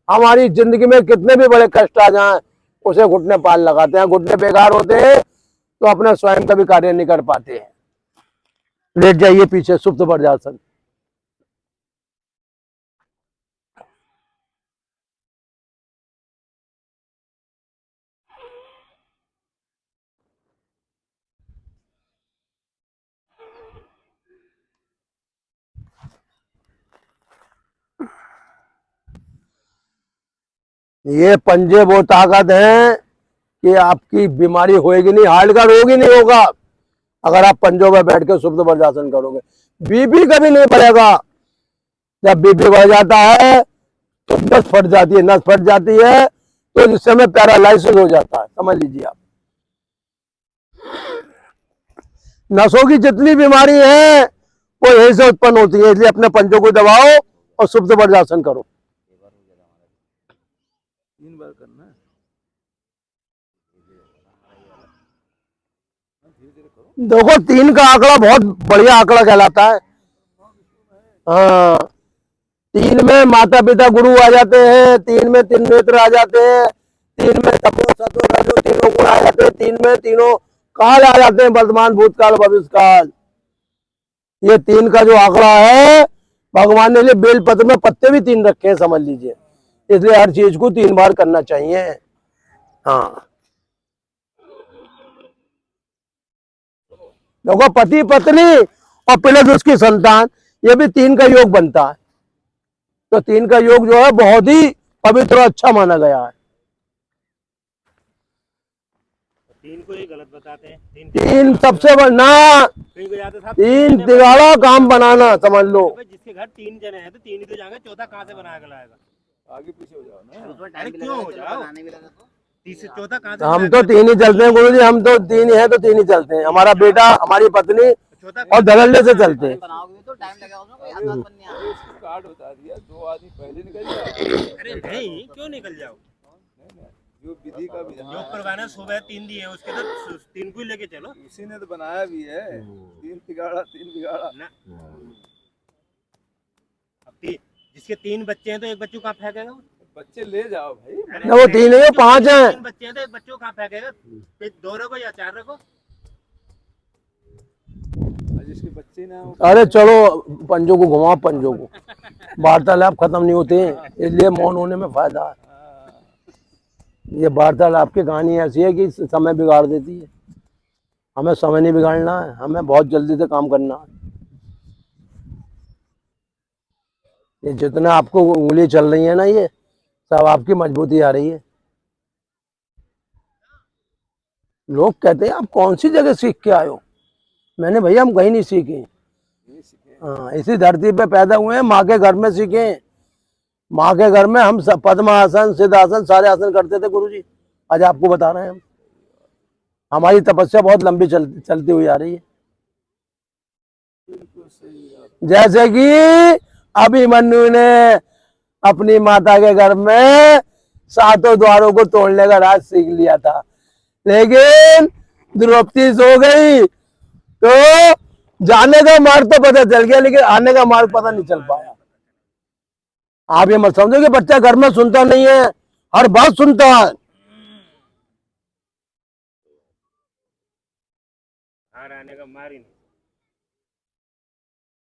हमारी जिंदगी में कितने भी बड़े कष्ट आ जाएं, उसे घुटने पार लगाते हैं। घुटने बेकार होते हैं तो अपना स्वयं का भी कार्य नहीं कर पाते हैं। लेट जाइए पीछे, सुप्त वज्रासन। ये पंजे वो ताकत है कि आपकी बीमारी होएगी नहीं, हार्ट का रोग ही नहीं होगा अगर आप पंजों में बैठ के सुप्त वज्रासन करोगे। बीपी कभी नहीं बढ़ेगा। जब बीपी बढ़ जाता है तो नस फट जाती है, नस फट जाती है तो जिस समय पैरालाइसिस हो जाता है, समझ लीजिए आप। नसों की जितनी बीमारी है वो यही से उत्पन्न होती है। इसलिए अपने पंजों को दबाओ और सुप्त वज्रासन करो। 3 बार करना है। देखो 3 का आंकड़ा बहुत बढ़िया आंकड़ा कहलाता है। हाँ, 3 में माता पिता गुरु आ जाते हैं, 3 में 3 नेत्र आ जाते हैं, 3 में तपो सतो रजो तीनों गुण आ जाते हैं, 3 में तीनों काल आ जाते हैं, वर्तमान भूतकाल भविष्य काल। ये 3 का जो आंकड़ा है, भगवान ने लिए बेलपत्र में पत्ते भी 3 रखे हैं, समझ लीजिए। इसलिए हर चीज को 3 बार करना चाहिए। हाँ, देखो पति पत्नी और प्लस उसकी संतान, ये भी 3 का योग बनता है। तो 3 का योग जो है बहुत ही पवित्र और अच्छा माना गया है। 3 को ही गलत बताते हैं। 3 सबसे बड़ा, 3 तिगाड़ा काम बनाना, समझ लो। जिसके घर 3 जने हैं तो 3 ही तो जाएंगे, चौथा कहाँ से बना के लाएगा? आगे पीछे हो जाओ ना। अरे क्यों हो जाओ? तीसरे चौथा कहाँ से? हम तो 3 ही चलते हैं गुरुजी, हम तो 3 ही है तो 3 ही चलते हैं। हमारा बेटा, हमारी पत्नी और धड़ल्ले से चलते हैं। तो टाइम लगेगा उसमें, कोई आसान बनने आ इसको कार्ड बता दिया, 2 आदमी पहले निकल जाओ। अरे नहीं, क्यों निकल जाओ? जो विधि का विधान योग करवाना सुबह 3 दिए, उसके तो 3 को ही लेके चलो। उसी ने तो बनाया भी है। 3 तिगाड़ा 3 बिगाड़ा ना अब जिसके 3 बच्चे हैं तो एक बच्चों कहाँ फेंकेगा? बच्चे ले जाओ भाई। ना वो 3 है, 5 है। 3 बच्चे हैं तो एक बच्चों कहाँ फेंकेगा? 2 रखो या 4 रखो। जिसके बच्चे ना हो, अरे चलो पंजों को घुमाओ, पंजों को। वार्तालाप खत्म नहीं होते हैं, इसलिए मौन होने में फायदा है। ये वार्तालाप की कहानी ऐसी है कि समय बिगाड़ देती है। हमें समय नहीं बिगाड़ना है, हमें बहुत जल्दी से काम करना है। ये जितना आपको उंगली चल रही है ना, ये सब आपकी मजबूती आ रही है। लोग कहते हैं आप कौन सी जगह सीख के आए हो? मैंने भैया हम कहीं नहीं सीखे। यही सीखे। हाँ, इसी धरती पे पैदा हुए हैं, माँ के घर में सीखे। माँ के घर में हम सब पद्मासन, सिद्धासन, सारे आसन करते थे गुरुजी। आज आपको बता रहे हैं हम। हमारी तपस्या बहुत लंबी चलती हुई आ रही है। बिल्कुल सही बात। जैसे कि अभिमन्यु ने अपनी माता के घर में 7 द्वारों को तोड़ने का राज सीख लिया था, लेकिन द्रौपदी सो गई तो जाने का मार्ग तो पता चल गया, लेकिन आने का मार्ग पता नहीं चल पाया। आप ये मत समझो कि बच्चा घर में सुनता नहीं है, हर बात सुनता है। बाहर आने का मार ही नहीं।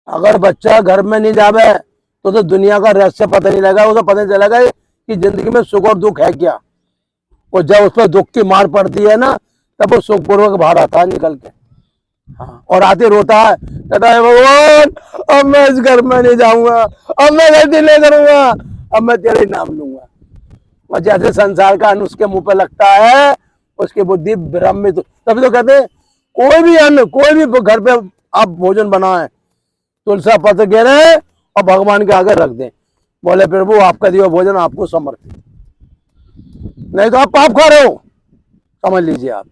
अगर बच्चा घर में नहीं जावे तो दुनिया का रहस्य पता नहीं लगा, उसे पता नहीं चलेगा कि जिंदगी में सुख और दुख है क्या। और जब उस पर दुख की मार पड़ती है ना, तब वो सुखपूर्वक बाहर आता है निकल के। हाँ, और आते रोता है, कहता है भगवान अब मैं इस घर में नहीं जाऊंगा, अब मैं गलती नहीं करूंगा, अब मैं तेरे नाम लूंगा। और जैसे संसार का अन्न उसके मुंह पे लगता है, उसकी बुद्धि भ्रमित। तभी तो कहते हैं कोई भी अन्न, कोई भी घर पे आप भोजन बनाए, तुलसा पत्र गिरे और भगवान के आगे रख दें, बोले प्रभु आपका दिया भोजन आपको समर्पित, नहीं तो आप पाप खा रहे हो, समझ लीजिए आप।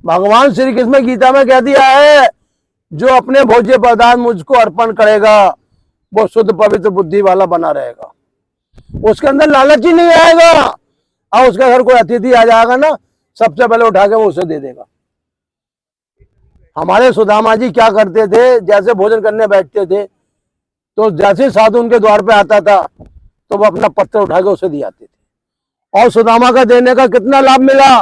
भगवान श्री कृष्ण गीता में कह दिया है, जो अपने भोज्य पदार्थ मुझको अर्पण करेगा वो शुद्ध पवित्र बुद्धि वाला बना रहेगा, उसके अंदर लालच ही नहीं आएगा। और उसके घर कोई अतिथि आ जाएगा ना, सबसे पहले उठा के वो उसे दे देगा। हमारे सुदामा जी क्या करते थे, जैसे भोजन करने बैठते थे तो जैसे साधु उनके द्वार पे आता था तो वो अपना पत्थर उठा के उसे दिए आते थे। और सुदामा का देने का कितना लाभ मिला।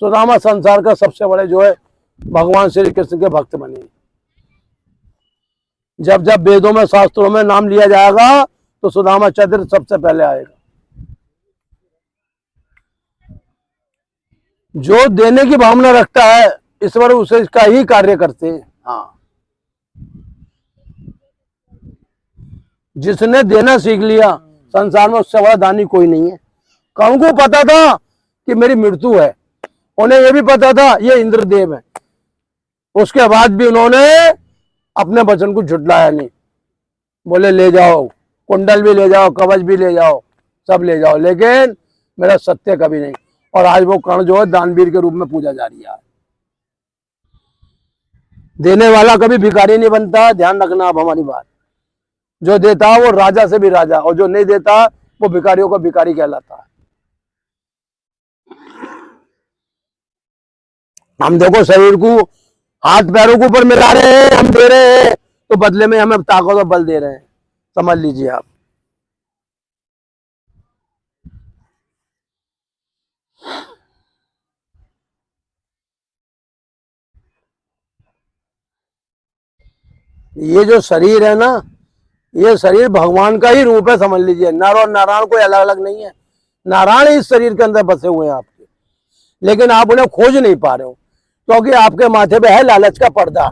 सुदामा संसार का सबसे बड़े जो है भगवान श्री कृष्ण के भक्त बने। जब जब वेदों में शास्त्रों में नाम लिया जाएगा तो सुदामा चरित्र सबसे पहले आएगा। जो देने की भावना रखता है ईश्वर उसे इसका ही कार्य करते हैं। हाँ, जिसने देना सीख लिया, संसार में उससे बड़ा दानी कोई नहीं है। कौन को पता था कि मेरी मृत्यु है, उन्हें यह भी पता था ये इंद्रदेव है, उसके बाद भी उन्होंने अपने वचन को झुटलाया नहीं। बोले ले जाओ, कुंडल भी ले जाओ, कवच भी ले जाओ, सब ले जाओ, लेकिन मेरा सत्य कभी नहीं। और आज वो कर्ण जो है दानवीर के रूप में पूजा जा रही है। देने वाला कभी भिखारी नहीं बनता, ध्यान रखना आप हमारी बात। जो देता है वो राजा से भी राजा, और जो नहीं देता वो भिखारियों का भिखारी कहलाता है। हम देखो शरीर को हाथ पैरों के ऊपर मिला रहे हैं, हम दे रहे हैं, तो बदले में हमें ताकत और बल दे रहे हैं, समझ लीजिए आप। ये जो शरीर है ना, ये शरीर भगवान का ही रूप है, समझ लीजिए। नर और नारायण कोई अलग अलग नहीं है। नारायण इस शरीर के अंदर बसे हुए हैं आपके, लेकिन आप उन्हें खोज नहीं पा रहे हो क्योंकि आपके माथे पे है लालच का पर्दा।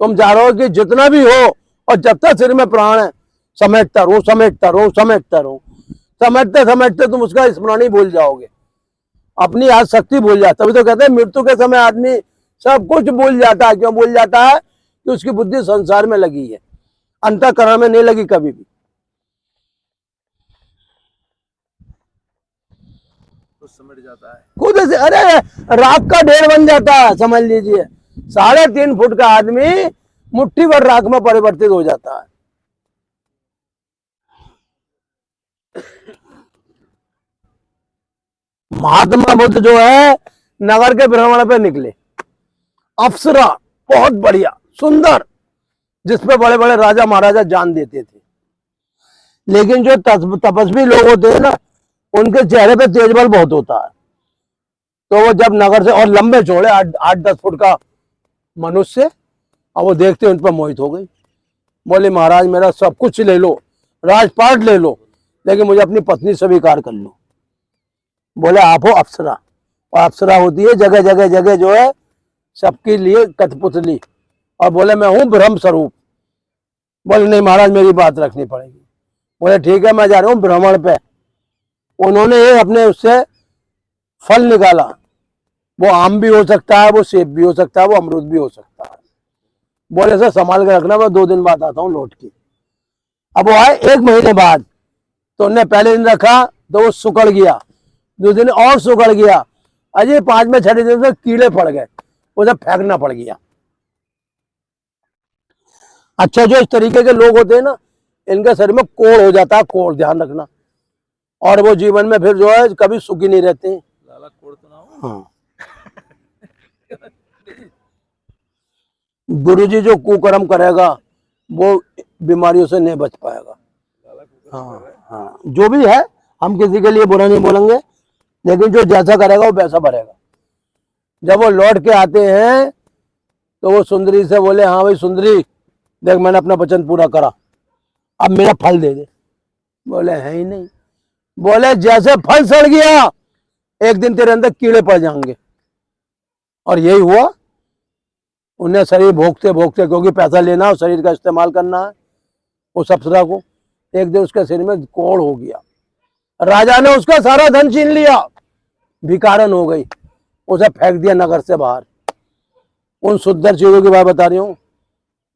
तुम जा रहे हो कि जितना भी हो, और जब तक शरीर में प्राण है समेटता रहो, समेटता रहो, समेटता रहो। समेटते समेटते तुम उसका स्मरण ही भूल जाओगे, अपनी आज शक्ति भूल जाता। तभी तो कहते हैं मृत्यु के समय आदमी सब कुछ भूल जाता है। क्यों भूल जाता है? कि उसकी बुद्धि संसार में लगी है, अंतःकरण में नहीं लगी कभी भी। कुछ समझ जाता है खुद से अरे राख का ढेर बन जाता है, समझ लीजिए। 3.5 फुट का आदमी मुट्ठी भर राख में परिवर्तित हो जाता है। महात्मा बुद्ध जो है नगर के भ्रमण पे निकले, अप्सरा बहुत बढ़िया सुंदर, जिसपे बड़े बड़े राजा महाराजा जान देते थे। लेकिन जो तपस्वी लोग होते हैं ना, उनके चेहरे पे तेज बल बहुत होता है। तो वो जब नगर से, और लंबे चौड़े 8-10 फुट का मनुष्य, और वो देखते उन पर मोहित हो गई। बोले महाराज मेरा सब कुछ ले लो, राजपाट ले लो, लेकिन मुझे अपनी पत्नी स्वीकार कर लो। बोले आप हो अप्सरा, और अप्सरा होती है जगह जगह जगह जो है सबके लिए कठपुतली। और बोले मैं हूं ब्रह्म स्वरूप। बोले नहीं महाराज मेरी बात रखनी पड़ेगी। बोले ठीक है मैं जा रहा हूं भ्रमण पे। उन्होंने अपने उससे फल निकाला। वो आम भी हो सकता है, वो सेब भी हो सकता है, वो अमरूद भी हो सकता है। बोले सर संभाल के रखना, मैं 2 दिन बाद आता हूँ लौट के। अब वो आए 1 महीने बाद, तो उन्होंने पहले दिन रखा तो वो सुकड़ गया, दूसरे दिन और सुकड़ गया, अजय 5वें 6वें दिन से कीड़े पड़ गए, उसे फेंकना पड़ गया। अच्छा, जो इस तरीके के लोग होते हैं ना, इनके शरीर में कोढ़ हो जाता है, कोढ़, ध्यान रखना, और वो जीवन में फिर जो है कभी सुखी नहीं रहते हैं। लाला कोड़ तो ना हो। हाँ, गुरु जी जो कुकर्म करेगा वो बीमारियों से नहीं बच पाएगा। लाला कुकर हाँ हाँ, जो भी है, हम किसी के लिए बुरा नहीं बोलेंगे, लेकिन जो जैसा करेगा वो वैसा भरेगा। जब वो लौट के आते हैं तो वो सुंदरी से बोले, हाँ भाई सुंदरी, देख मैंने अपना वचन पूरा करा, अब मेरा फल दे दे। बोले है ही नहीं। बोले जैसे फल सड़ गया, एक दिन तेरे अंदर कीड़े पड़ जाएंगे। और यही हुआ, उन्हें शरीर भोगते भोगते, क्योंकि पैसा लेना और शरीर का इस्तेमाल करना है उस अप्सरा को, एक दिन उसके शरीर में कोढ़ हो गया, राजा ने उसका सारा धन छीन लिया, भिकारन हो गई, उसे फेंक दिया नगर से बाहर। उन सुंदर चीजों की बात बता रही हूँ,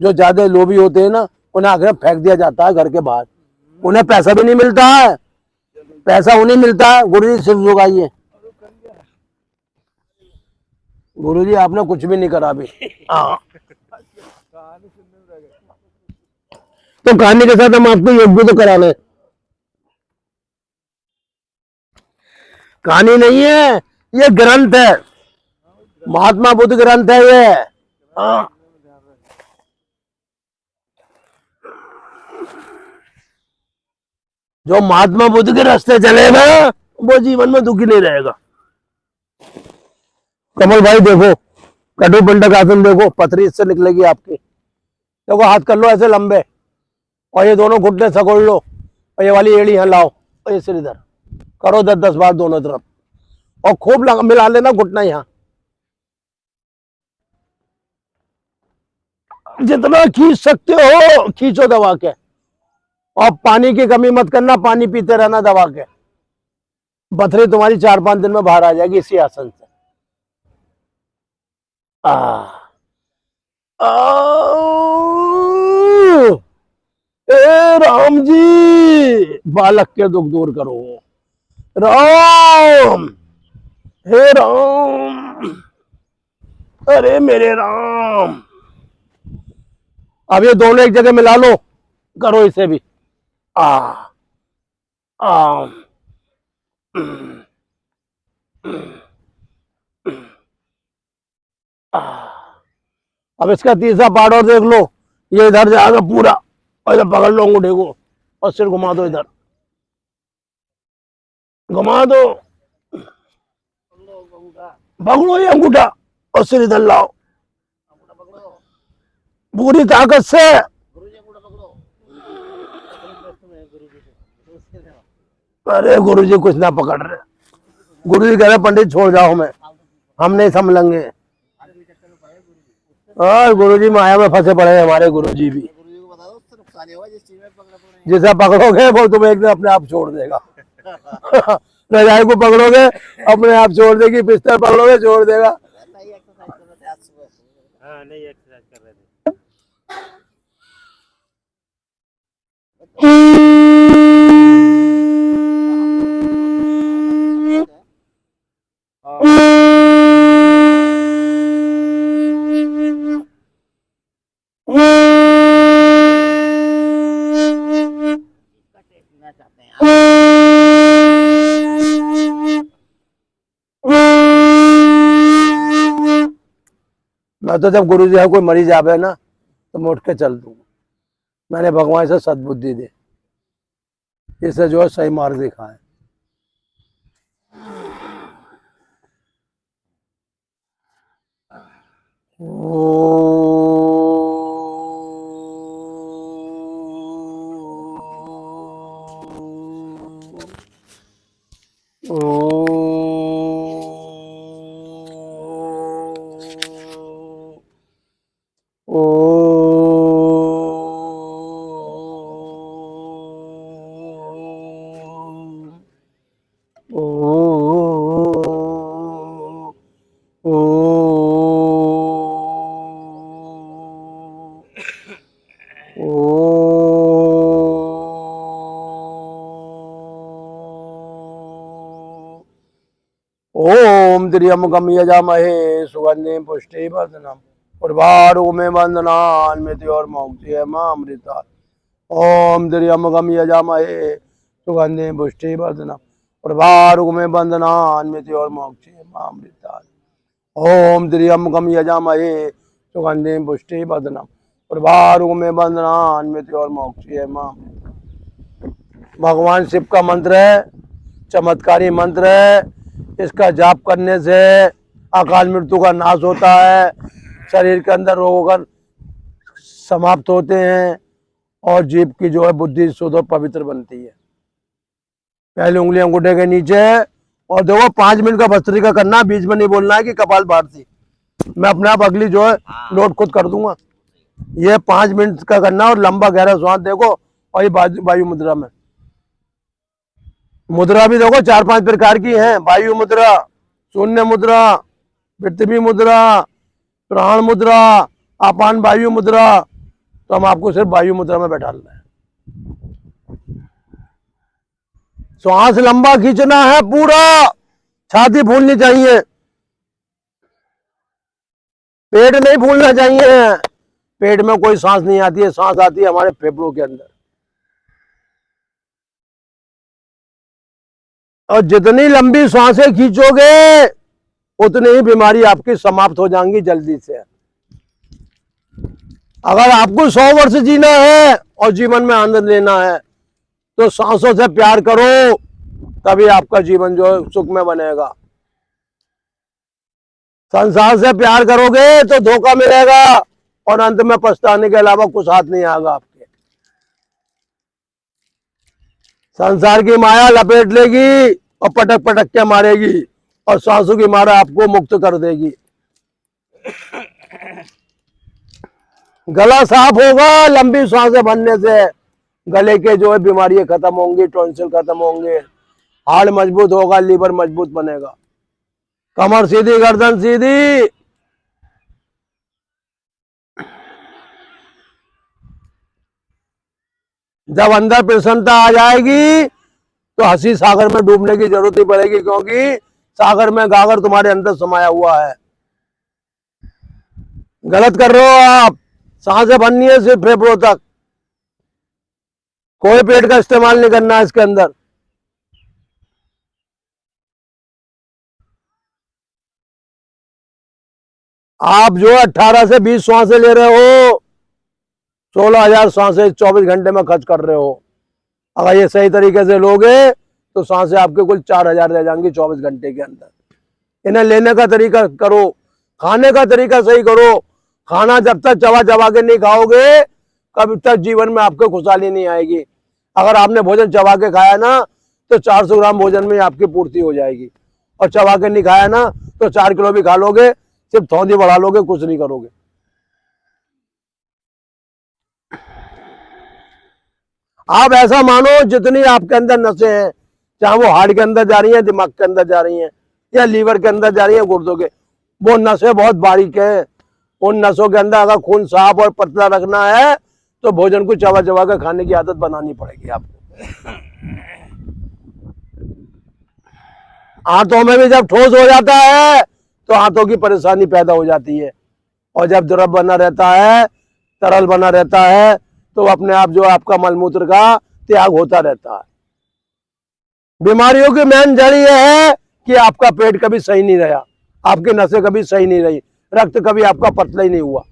जो ज्यादा लोभी होते हैं ना, उन्हें आखिर फेंक दिया जाता है घर के बाहर। उन्हें पैसा भी नहीं मिलता है, पैसा उन्हें मिलता है। गुरु जी सिर्फ जुगाइए, गुरु जी आपने कुछ भी नहीं करा अभी। हाँ, तो कहानी के साथ हम आपको योग भी तो करा लें। कहानी नहीं है, ये ग्रंथ है, महात्मा बुद्ध ग्रंथ है ये। हाँ, जो महात्मा बुद्ध के रास्ते चलेगा वो जीवन में दुखी नहीं रहेगा। कमल भाई देखो, कटुपिंडक आसन देखो, पथरी इससे निकलेगी आपकी। देखो हाथ कर लो ऐसे लंबे, और ये दोनों घुटने सकोड़ लो, और ये वाली एड़ी यहाँ लाओ, और ये सिर इधर करो 10-10 बार दोनों तरफ, और खूब मिला लेना घुटना यहाँ, जितना खींच सकते हो खींचो दबा के, और पानी की कमी मत करना, पानी पीते रहना दबा के। पथरी तुम्हारी 4-5 दिन में बाहर आ जाएगी इसी आसन से। आ, आ, ए राम जी, बालक के दुख दूर करो, राम, हे राम, अरे मेरे राम। अब ये दोनों एक जगह मिला लो, करो इसे भी। आ आ अब इसका तीसरा पार्ट और देख लो, ये इधर जाएगा पूरा, और इधर पकड़ लो अंगूठे को, और सिर घुमा दो, इधर घुमा दो, पकड़ो ये अंगूठा, और सिर इधर लाओ पूरी ताकत से। अरे गुरु जी कुछ ना पकड़ रहे, गुरु जी कह रहे पंडित छोड़ जाओ, हम नहीं संभलेंगे। और गुरु जी माया में फंसे पड़े हैं हमारे गुरु जी भी। जिसे पकड़ोगे वो तुम्हें एक दिन अपने आप छोड़ देगा। रजाई को पकड़ोगे अपने आप छोड़ देगी, बिस्तर पकड़ोगे छोड़ देगा। हाँ नहीं एक्सरसाइज कर रहे थे। मैं तो जब गुरु जी है कोई मरीज आवे ना, तो मैं उठ के चल दूँ। मैंने भगवान से सद्बुद्धि दे, इसे जो है सही मार्ग दिखाए। त्र्यंबकम यजामहे सुगंधिम पुष्टिवर्धनम उर्वारुकमेव बन्धनान्मृत्योर्मुक्षीयमामृता। ओम त्र्यंबकम यजामहे सुगंधिम पुष्टिवर्धनम उर्वारुकमेव बन्धनान्मृत्योर्मुक्षीयमामृता। ओम त्र्यंबकम यजामहे सुगंधिम पुष्टिवर्धनम उर्वारुकमेव बन्धनान्मृत्योर्मुक्षीयमामृता। भगवान शिव का मंत्र है, चमत्कारी मंत्र है। इसका जाप करने से अकाल मृत्यु का नाश होता है, शरीर के अंदर रोग समाप्त होते हैं और जीव की जो है बुद्धि शुद्ध और पवित्र बनती है। पहले उंगली अंगूठे के नीचे और देखो 5 मिनट का भस्त्रिका करना, बीच में नहीं बोलना है कि कपाल भारती। मैं अपने आप अगली जो है नोट खुद कर दूंगा। ये 5 मिनट का करना और लंबा गहरा श्वास देखो। और ये वायु मुद्रा में, मुद्रा भी देखो 4-5 प्रकार की हैं। वायु मुद्रा, शून्य मुद्रा, पृथ्वी मुद्रा, प्राण मुद्रा, अपान वायु मुद्रा। तो हम आपको सिर्फ वायु मुद्रा में बैठा रहे हैं। श्वास लंबा खींचना है पूरा, छाती फूलनी चाहिए, पेट नहीं फूलना चाहिए। पेट में कोई सांस नहीं आती है, सांस आती है हमारे फेफड़ों के अंदर। और जितनी लंबी सांसें खींचोगे उतनी ही बीमारी आपकी समाप्त हो जाएंगी जल्दी से। अगर आपको 100 वर्ष जीना है और जीवन में आनंद लेना है तो सांसों से प्यार करो, तभी आपका जीवन जो है सुख में बनेगा। संसार से प्यार करोगे तो धोखा मिलेगा और अंत में पछताने के अलावा कुछ हाथ नहीं आएगा आपके। संसार की माया लपेट लेगी और पटक पटक के मारेगी और सांसों की मारा आपको मुक्त कर देगी। गला साफ होगा लंबी सांसें भरने से, गले के जो है बीमारियां खत्म होंगी, टॉन्सिल खत्म होंगे, हार्ट मजबूत होगा, लीवर मजबूत बनेगा, कमर सीधी, गर्दन सीधी। जब अंदर प्रसन्नता आ जाएगी तो हंसी सागर में डूबने की जरूरत नहीं पड़ेगी, क्योंकि सागर में गागर तुम्हारे अंदर समाया हुआ है। गलत कर रहे हो आप। सांसें भरनी है सिर्फ फेफड़ों तक, कोई पेट का इस्तेमाल नहीं करना है इसके अंदर। आप जो 18 से 20 सांसें ले रहे हो, 16,000 सांसें 24 घंटे में खर्च कर रहे हो। अगर ये सही तरीके से लोगे तो सांसें आपके कुल 4,000 रह जाएंगी 24 घंटे के अंदर। इन्हें लेने का तरीका करो, खाने का तरीका सही करो। खाना जब तक चबा चबा के नहीं खाओगे कभी तक जीवन में आपको खुशहाली नहीं आएगी। अगर आपने भोजन चबा के खाया ना तो 400 ग्राम भोजन में आपकी पूर्ति हो जाएगी, और चबा के नहीं खाया ना तो 4 किलो भी खा लोगे, सिर्फ थौंदी बढ़ा लोगे, कुछ नहीं करोगे। आप ऐसा मानो जितनी आपके अंदर नसें हैं, चाहे वो हार्ट के अंदर जा रही हैं, दिमाग के अंदर जा रही हैं, या लीवर के अंदर जा रही हैं, गुर्दों के, वो नसें बहुत बारीक है। उन नसों के अंदर अगर खून साफ और पतला रखना है तो भोजन को चबा चबा कर खाने की आदत बनानी पड़ेगी आपको। आंतों में भी जब ठोस हो जाता है तो आंतों की परेशानी पैदा हो जाती है, और जब द्रव बना रहता है, तरल बना रहता है, तो अपने आप जो आपका मलमूत्र का त्याग होता रहता है। बीमारियों की मेन जड़ यह है कि आपका पेट कभी सही नहीं रहा, आपकी नसें कभी सही नहीं रही, रक्त कभी आपका पतला ही नहीं हुआ।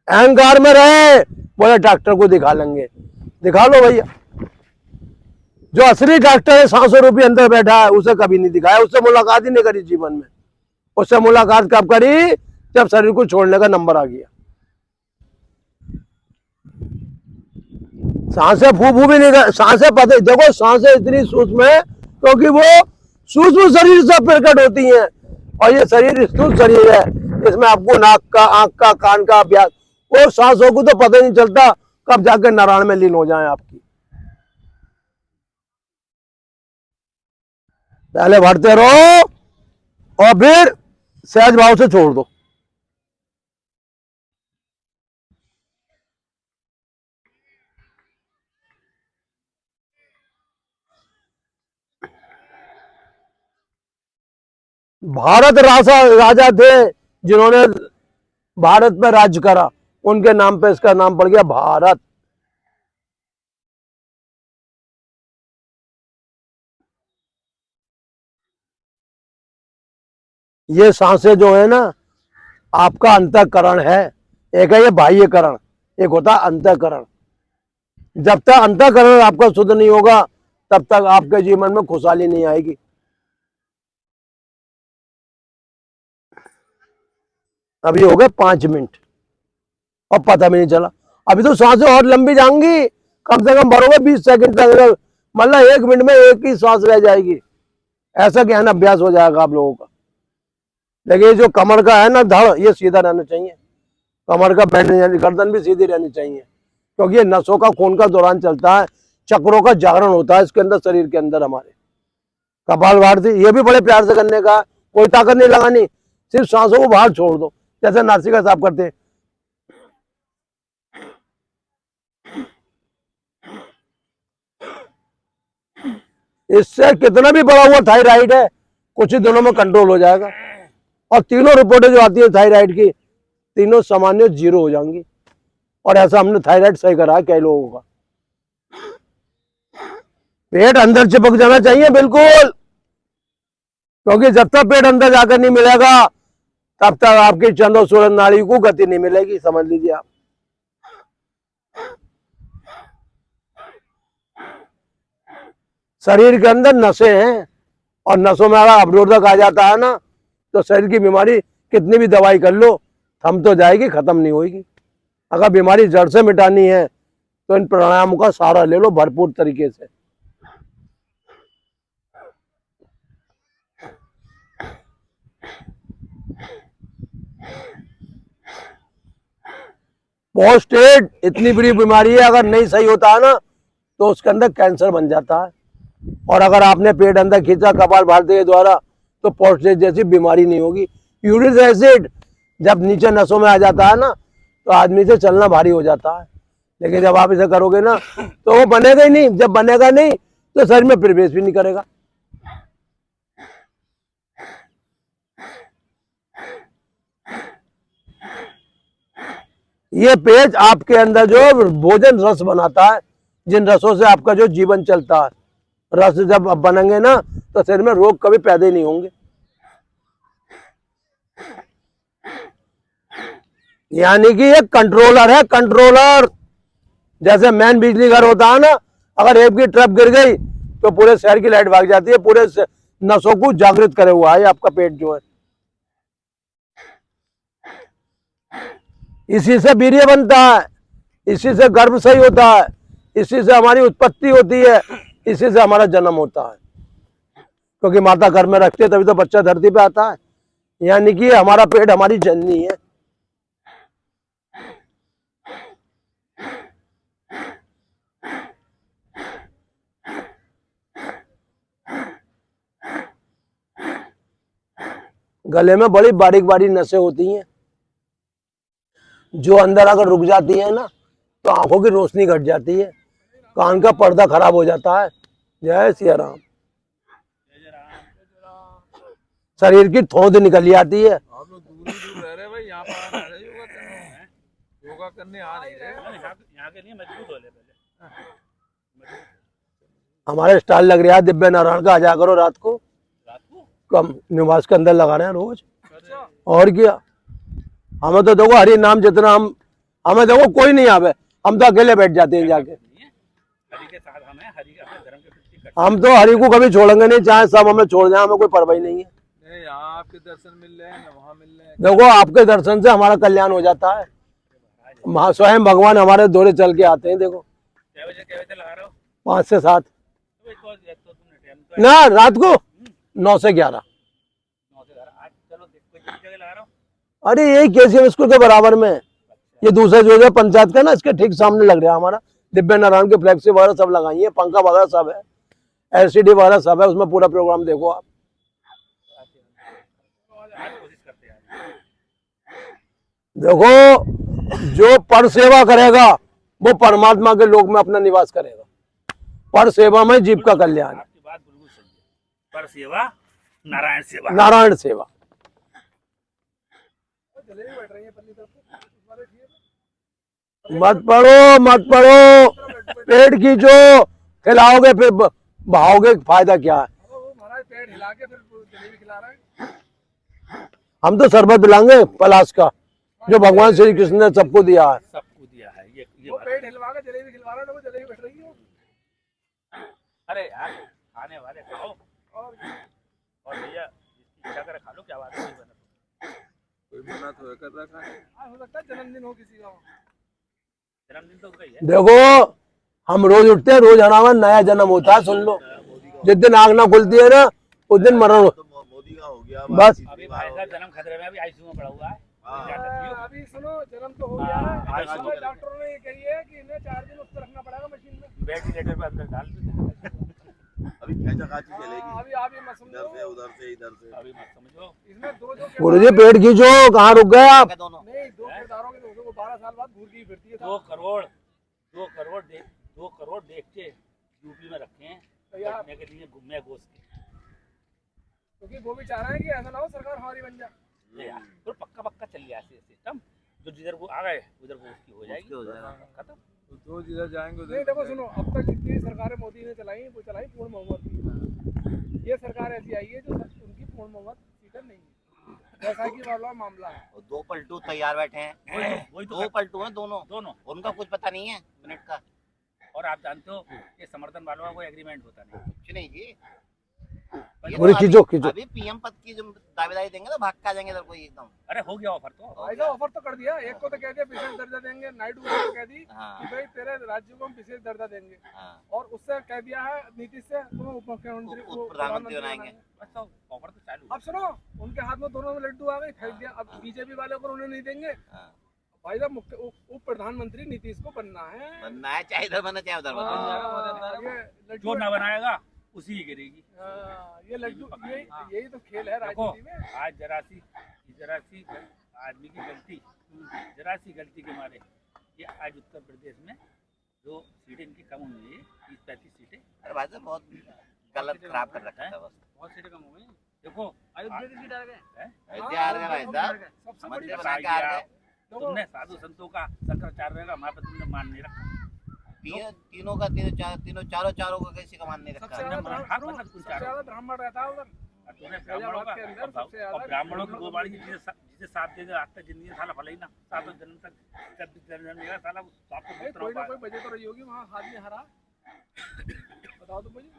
अहंकार में रहे, बोले डॉक्टर को दिखा लेंगे, दिखा लो भैया। जो असली डॉक्टर है 700 रुपये अंदर बैठा है, उसे कभी नहीं दिखाया, उससे मुलाकात ही नहीं करी जीवन में। उससे मुलाकात कब करी? जब शरीर को छोड़ने का नंबर आ गया। सांसें फू फू भी नहीं, सांसें पता देखो, सांसें इतनी सूक्ष्म है क्योंकि वो सूक्ष्म शरीर से प्रकट होती हैं, और ये शरीर स्थूल शरीर है। इसमें आपको नाक का, आंख का, कान का अभ्यास, वो सांसों को तो पता ही नहीं चलता कब जाकर नारायण में लीन हो जाए आपकी। पहले भरते रहो और फिर सहज भाव से छोड़ दो। भारत राजा थे जिन्होंने भारत पर राज्य करा, उनके नाम पे इसका नाम पड़ गया भारत। ये सांसें जो है ना, आपका अंतःकरण है। एक है ये बाह्यकरण, एक होता है अंतःकरण। जब तक अंतःकरण आपका शुद्ध नहीं होगा तब तक आपके जीवन में खुशहाली नहीं आएगी। अभी हो गए 5 मिनट और पता भी नहीं चला। अभी तो सांसें और लंबी जाएंगी, कम से कम भरोगे 20 सेकंड तक, मतलब 1 मिनट में एक ही सांस रह जाएगी। ऐसा गहन अभ्यास हो जाएगा आप लोगों का। लेकिन ये जो कमर का है ना धड़, ये सीधा रहना चाहिए। कमर का बैंड यानी गर्दन भी सीधी रहनी चाहिए, क्योंकि ये नसों का खून का दौरान चलता है, चक्रों का जागरण होता है इसके अंदर, शरीर के अंदर हमारे। कपालभाति ये भी बड़े प्यार से करने का, कोई ताकत नहीं लगानी, सिर्फ सांसों को बाहर छोड़ दो, जैसे नासिका साफ करते हैं। इससे कितना भी बड़ा हुआ थायराइड है कुछ ही दिनों में कंट्रोल हो जाएगा। और तीनों रिपोर्टें जो आती है थायराइड की, तीनों सामान्य 0 हो जाएंगी। और ऐसा हमने थायराइड सही करा है कई लोगों का। पेट अंदर चिपक जाना चाहिए बिल्कुल, क्योंकि जब तक पेट अंदर जाकर नहीं मिलेगा तब तक आपकी चंद्र और सूर्य नाड़ी को गति नहीं मिलेगी, समझ लीजिए आप। शरीर के अंदर नसें हैं और नसों में अगर अवरोधक आ जाता है ना तो शरीर की बीमारी कितनी भी दवाई कर लो थम तो जाएगी, खत्म नहीं होगी। अगर बीमारी जड़ से मिटानी है तो इन प्राणायामों का सहारा ले लो भरपूर तरीके से। पोस्टेड इतनी बड़ी बीमारी है, अगर नहीं सही होता है ना तो उसके अंदर कैंसर बन जाता है। और अगर आपने पेट अंदर खींचा कपालभाति के द्वारा तो पोस्टेज जैसी बीमारी नहीं होगी। यूरिक एसिड जब नीचे नसों में आ जाता है ना तो आदमी से चलना भारी हो जाता है, लेकिन जब आप इसे करोगे ना तो वो बनेगा ही नहीं। जब बनेगा नहीं तो शरीर में प्रवेश भी नहीं करेगा। ये पेज आपके अंदर जो भोजन रस बनाता है, जिन रसों से आपका जो जीवन चलता है, रस जब बनेंगे ना तो शरीर में रोग कभी पैदा ही नहीं होंगे। यानी कि ये कंट्रोलर है, कंट्रोलर। जैसे मेन बिजली घर होता है ना, अगर एक भी ट्रप गिर गई तो पूरे शहर की लाइट भाग जाती है। पूरे नसों को जागृत करे हुआ है आपका पेट जो है। इसी से वीर्य बनता है, इसी से गर्भ सही होता है, इसी से हमारी उत्पत्ति होती है, इसी से हमारा जन्म होता है। क्योंकि माता गर्भ में रखती है तभी तो बच्चा धरती पे आता है। यानी कि हमारा पेट हमारी जननी है। गले में बड़ी बारीक बारीक नसें होती हैं जो अंदर अगर रुक जाती है ना तो आंखों की रोशनी घट जाती है, कान का पर्दा खराब हो जाता है। जय सिया राम। शरीर की थोद निकल आती है। आप लोग दूर ही दूर रह रहे भाई, यहाँ पर आ रहे योगा करने आ नहीं रहे। यहाँ के लिए मजबूत हो ले पहले। हमारे स्टाइल लग रहा है दिव्य नारायण का, आ जा करो रात को कम निवास के अंदर लगा रहे हैं रोज। और क्या, हमें तो देखो हरि नाम जितना हमें देखो कोई नहीं आवे, हम तो अकेले बैठ जाते हैं जाके। हरि के साथ हम हैं, हरि का अपने धर्म के प्रति हम तो हरि को कभी छोड़ेंगे नहीं, चाहे सब हमें छोड़ जाए, हमें कोई परवाही नहीं है। नहीं, यहाँ आपके दर्शन मिल रहे हैं ना वहाँ मिल रहे हैं। देखो आपके दर्शन से हमारा कल्याण हो जाता है। स्वयं भगवान हमारे दौरे चल के आते हैं। देखो क्या बजे लगा रहे हो? 5 से 7 तो तुमने टाइम तो ना, रात को 9 से 11। 9 से 11 आज चलो देखो किस जगह लगा रहे हो? अरे यही केसीएम स्कूल के बराबर में, ये दूसरा जो है पंचायत का ना, इसके ठीक सामने लग रहा है हमारा। दिव्य नारायण के फ्लैक्सी वगैरह सब लगाई है, पंखा वगैरह सब है, एलसीडी वगैरह सब है, उसमें पूरा प्रोग्राम देखो आप। आज कोशिश करते हैं। देखो जो पर सेवा करेगा वो परमात्मा के लोक में अपना निवास करेगा। पर सेवा में जीव का कल्याण। आपकी बात बिल्कुल सही है, पर सेवा नारायण सेवा। नारायण सेवा। जलेबी बैठ रही है पल्ली तरफ को, इस बार देखिए। मत पढ़ो मत पढ़ो, पेट खींचो, खिलाओगे फिर भाओगे, फायदा क्या है। वो महाराज पेड़ हिला के फिर जलेबी खिला रहा है। हम तो शरबत पिलाएंगे पलाश का, जो भगवान श्री कृष्ण ने सबको दिया है। सबको दिया है ये वो पेड़ हिलवा के जलेबी खिलवा रहा है, तो वो जलेबी बैठ रही है। अरे यार खाने वाले खाओ, और भैया जिसकी इच्छा करे खा लो, क्या बात है। कोई मना तो कर रहा है, हो सकता है जन्मदिन हो किसी का। जन्मदिन तो गई है। देखो हम रोज उठते हैं, रोज हमारा नया जन्म होता है, सुन लो। जिस दिन आग ना खुलती है ना, उस दिन मरण मोदी का हो गया बस। अभी भाई साहब जन्म खतरे में, अभी आईसीयू में पड़ा हुआ है। अभी सुनो, जन्म तो हो गया है, डॉक्टरों ने ये कही है कि इन्हें 4 दिन उस पर रखना पड़ेगा मशीन में, वेंटिलेटर पे अंदर डाल दो। अभी क्या काची चलेगी, अभी आप ये मत इधर से समझो, उधर से इधर से। अभी मत समझो। इसमें दो जो गुरु जी पेट खींचो, कहाँ रुक गए आप। नहीं, 2 किरदारों के दोस्तों को 12 साल बाद घूर की फिरती है। 2 करोड़ देखते यूपी में रखे हैं बैठने के लिए, घूमने गोश्त के। क्योंकि वो भी चाह रहे हैं कि ऐसा ना हो सरकार हमारी बन जाए। यार तो पक्का चल गया सिस्टम, जो जिधर को आ गए उधर को उसकी हो जाएगी, खत्म। तो जिधर जाएंगे नहीं, देखो सुनो, अब तक जितनी सरकारें मोदी ने चलाई वो चलाई पूर्ण बहुमत की। ये सरकार ऐसी आई है जो उनकी पूर्ण बहुमत सीटर नहीं है, जैसा कि वाला मामला है। 2 पलटू तैयार बैठे हैं, वही तो 2 पलटू हैं दोनों, उनका कुछ पता नहीं है मिनट का। और आप जानते हो कि समर्थन वालों का कोई एग्रीमेंट होता नहीं। कुछ नहीं जी। गुरु खींचो खींचो। अभी पीएम पद की जो दावेदारी देंगे तो भाग के आ जाएंगे इधर कोई एकदम। अरे हो गया ऑफर तो, ऐसा ऑफर तो कर दिया, एक को तो कह दिया विशेष दर्जा देंगे, नायडू को तो कह दी हाँ। कि भाई तेरे राज्य को हम विशेष दर्जा देंगे, हाँ। और उससे कह दिया है नीतीश से तुम उप मुख्यमंत्री को प्रधानमंत्री बनाएंगे। बस तो ऑफर तो चालू। अब सुनो, उनके हाथ में दोनों में लड्डू आ गए, फेंक दिया। अब बीजेपी वाले को उन्हें नहीं देंगे। हाँ। भाई साहब उप प्रधानमंत्री नीतीश को बनना है, बनना है, चाहे इधर बनना चाहे उधर बनना। ये लड्डू जो ना बनाएगा उसी ही गिरेगी। ये लड्डू, यही तो खेल है देखो राजनीति में। आज जरा सी आदमी की गलती, जरा सी गलती के मारे ये आज उत्तर प्रदेश में जो सीटें इनकी कम हुई है, 30-35 सीटें। अरे भाई साहब बहुत गलत खराब कर रखा है बस। बहुत सीटें कम हो गई। देखो अयोध्या की सीट आ गए, अयोध्या आ गए भाई साहब, सबसे बड़ी मंदिर बना के आ गए। तुमने साधु संतों का, शंकराचार्य का महाप्रभु ने मान नहीं रखा। तीनों चारों का किसी का मान नहीं रखा। सबसे ज्यादा ब्राह्मण रहता है उधर। तुम्हें ब्राह्मणों की गोबाड़ी जिसे साथ दे आज तक जिंदगी साला भला ही ना, 7 जन्म तक 26 जन्म मेरा साला कोई ना कोई वजह तो रही होगी वहाँ, हाथ में हरा। बताओ तो मुझे।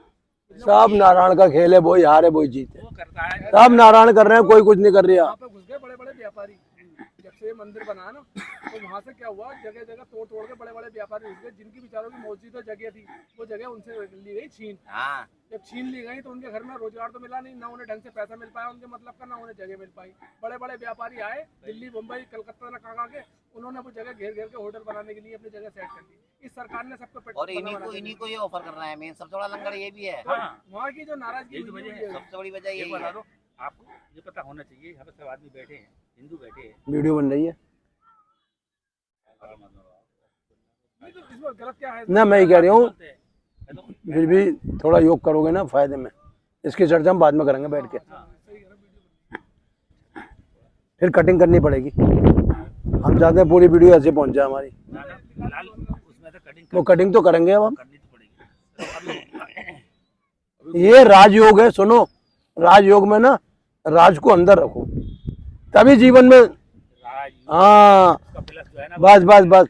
सब नारायण का खेल है, वही हारे वही जीते। वो करता है सब नारायण कर रहे हैं, कोई कुछ नहीं कर रहा। वहाँ पे घुस गए बड़े बड़े व्यापारी, जब से मंदिर बना ना, तो वहाँ से क्या हुआ, जगह जगह तोड़ के बड़े बड़े व्यापारी घुस गए, जिनकी बेचारों की मौजूदा जगह थी, वो जगह उनसे ली गई छीन। हाँ। जब छीन ली गई तो उनके घर में रोजगार तो मिला नहीं, ना उन्हें ढंग से पैसा मिल पाया उनके मतलब का, ना उन्हें जगह मिल पाई। बड़े बड़े व्यापारी आए दिल्ली, मुंबई, कलकत्ता न कहा के, उन्होंने वो जगह घेर घेर के होटल बनाने के लिए अपनी जगह सेट कर दी। इस सरकार ने सबको और इन्हीं को ये ऑफर करना है। मेन सबसे बड़ा लंगर ये भी है। वहाँ की जो नाराजगी सबसे बड़ी वजह यही है। आपको ये पता होना चाहिए, यहाँ पे सब आदमी बैठे हैं, हिंदू बैठे हैं। वीडियो बन रही है इसमें गलत क्या है ना, मैं ही कह रही हूँ, फिर भी थोड़ा योग करोगे ना फायदे में। इसकी चर्चा हम बाद में करेंगे बैठ के, फिर कटिंग करनी पड़ेगी। हम चाहते हैं पूरी वीडियो ऐसे पहुंच जाए हमारी, वो कटिंग तो करेंगे अब हम। ये राजयोग है, सुनो, राजयोग में ना राज को अंदर रखो, तभी जीवन में। हाँ बस बस बस।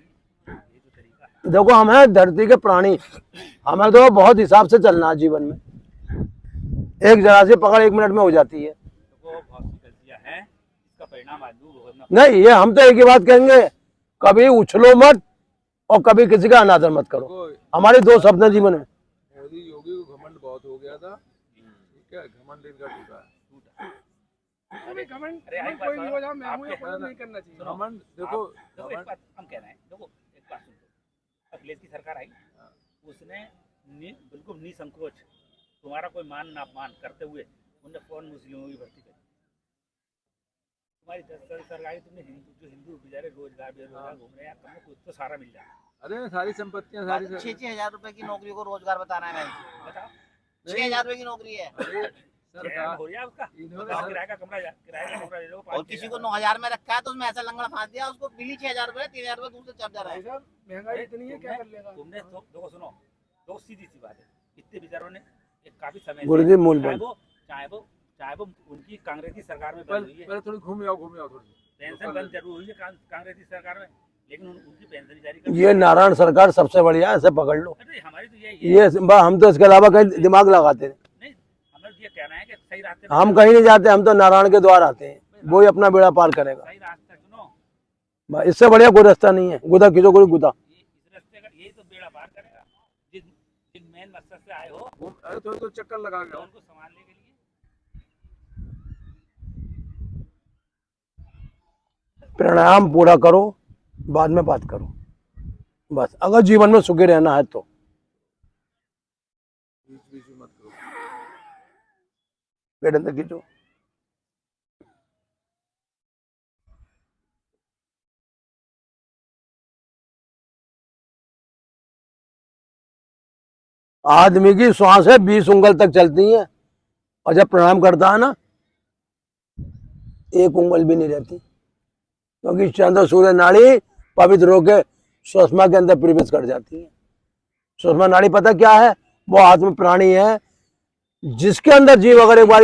देखो हम हैं धरती के प्राणी, हमें तो बहुत हिसाब से चलना है जीवन में। एक जरा से पकड़ 1 मिनट में हो जाती है। नहीं, ये हम तो एक ही बात कहेंगे, कभी उछलो मत और कभी किसी का अनादर मत करो। हमारे 2 शब्द हैं जीवन में। मोदी योगी को घमंड बहुत हो गया था, ठीक है, घमंड इनका टूटा है। घमंड कोई नहीं हो जाए, मैं हूं, कोई नहीं करना चाहिए घमंड। देखो एक बात हम कह रहे हैं, देखो एक बात सुनो, अखिलेश की सरकार आई, उसने बिल्कुल निसंकोच तुम्हारा कोई मान ना अपमान करते हुए उन्हें कौन मुस्लिमों की भर्ती करी। तुम्हारी 10 साल सरकार आई, तुमने हिंदू बेचारे रोजगार बेरोजगार घूम रहे हैं, तुमने कुछ तो सारा मिल जाए। अरे सारी संपत्तियां सारी 6-6 हजार रुपए की नौकरी को रोजगार बता रहा है। 6 हजार रुपए की नौकरी है। सरकार हो गया उसका इन्होंने आप किराए का कमरा ले लो और किसी को 9,000 में रखा है तो उसमें ऐसा लंगड़ा फांस दिया, उसको बिल 6,000 रुपए 3,000 रुपए दूसरे चढ़ जा रहा भाई है। साहब महंगाई इतनी है, क्या कर लेगा? तुमने तो देखो सुनो, दो सीधी सी बात है, इतने बेचारों ने एक काफी समय से, गुरुजी मूल चाहे वो उनकी कांग्रेस की सरकार में बंद पहले हुई है, पहले थोड़ी घूमे आओ थोड़ी। पेंशन बंद जरूर हुई है कांग्रेस की सरकार में, लेकिन उनकी पेंशन जारी कर ये नारायण सरकार सबसे बढ़िया है, ऐसे पकड़ लो। अरे हमारी तो यही है, हम तो इसके अलावा कहीं दिमाग लगाते नहीं। नहीं हमें ये कहना है कि सही रास्ते हम कहीं नहीं जाते, हम तो नारायण के द्वार आते हैं, वो ही अपना बेड़ा पार करेगा। सही रास्ता चुनो, बस इससे बढ़िया कोई रास्ता नहीं है। गुदा खींचो कोई गुदा। इस रास्ते का यही तो बेड़ा पार करेगा। जिन मेन मकसद से आए हो अरे तो चक्कर लगा गया उनको संभालने के लिए। प्राणायाम पूरा करो, बाद में बात करो, बस अगर जीवन में सुखी रहना है तो। बीच में मत करो। पेड़ अंदर खींचो। आदमी की श्वासें 20 उंगल तक चलती हैं, और जब प्राणायाम करता है ना, 1 उंगल भी नहीं रहती, क्योंकि चंद्र सूर्य नाड़ी पवित्र होकर सुषमा के अंदर प्रवेश कर जाती है। सुषमा नाड़ी पता क्या है? वो आत्म प्राणी है, जिसके अंदर जीव अगर एक बार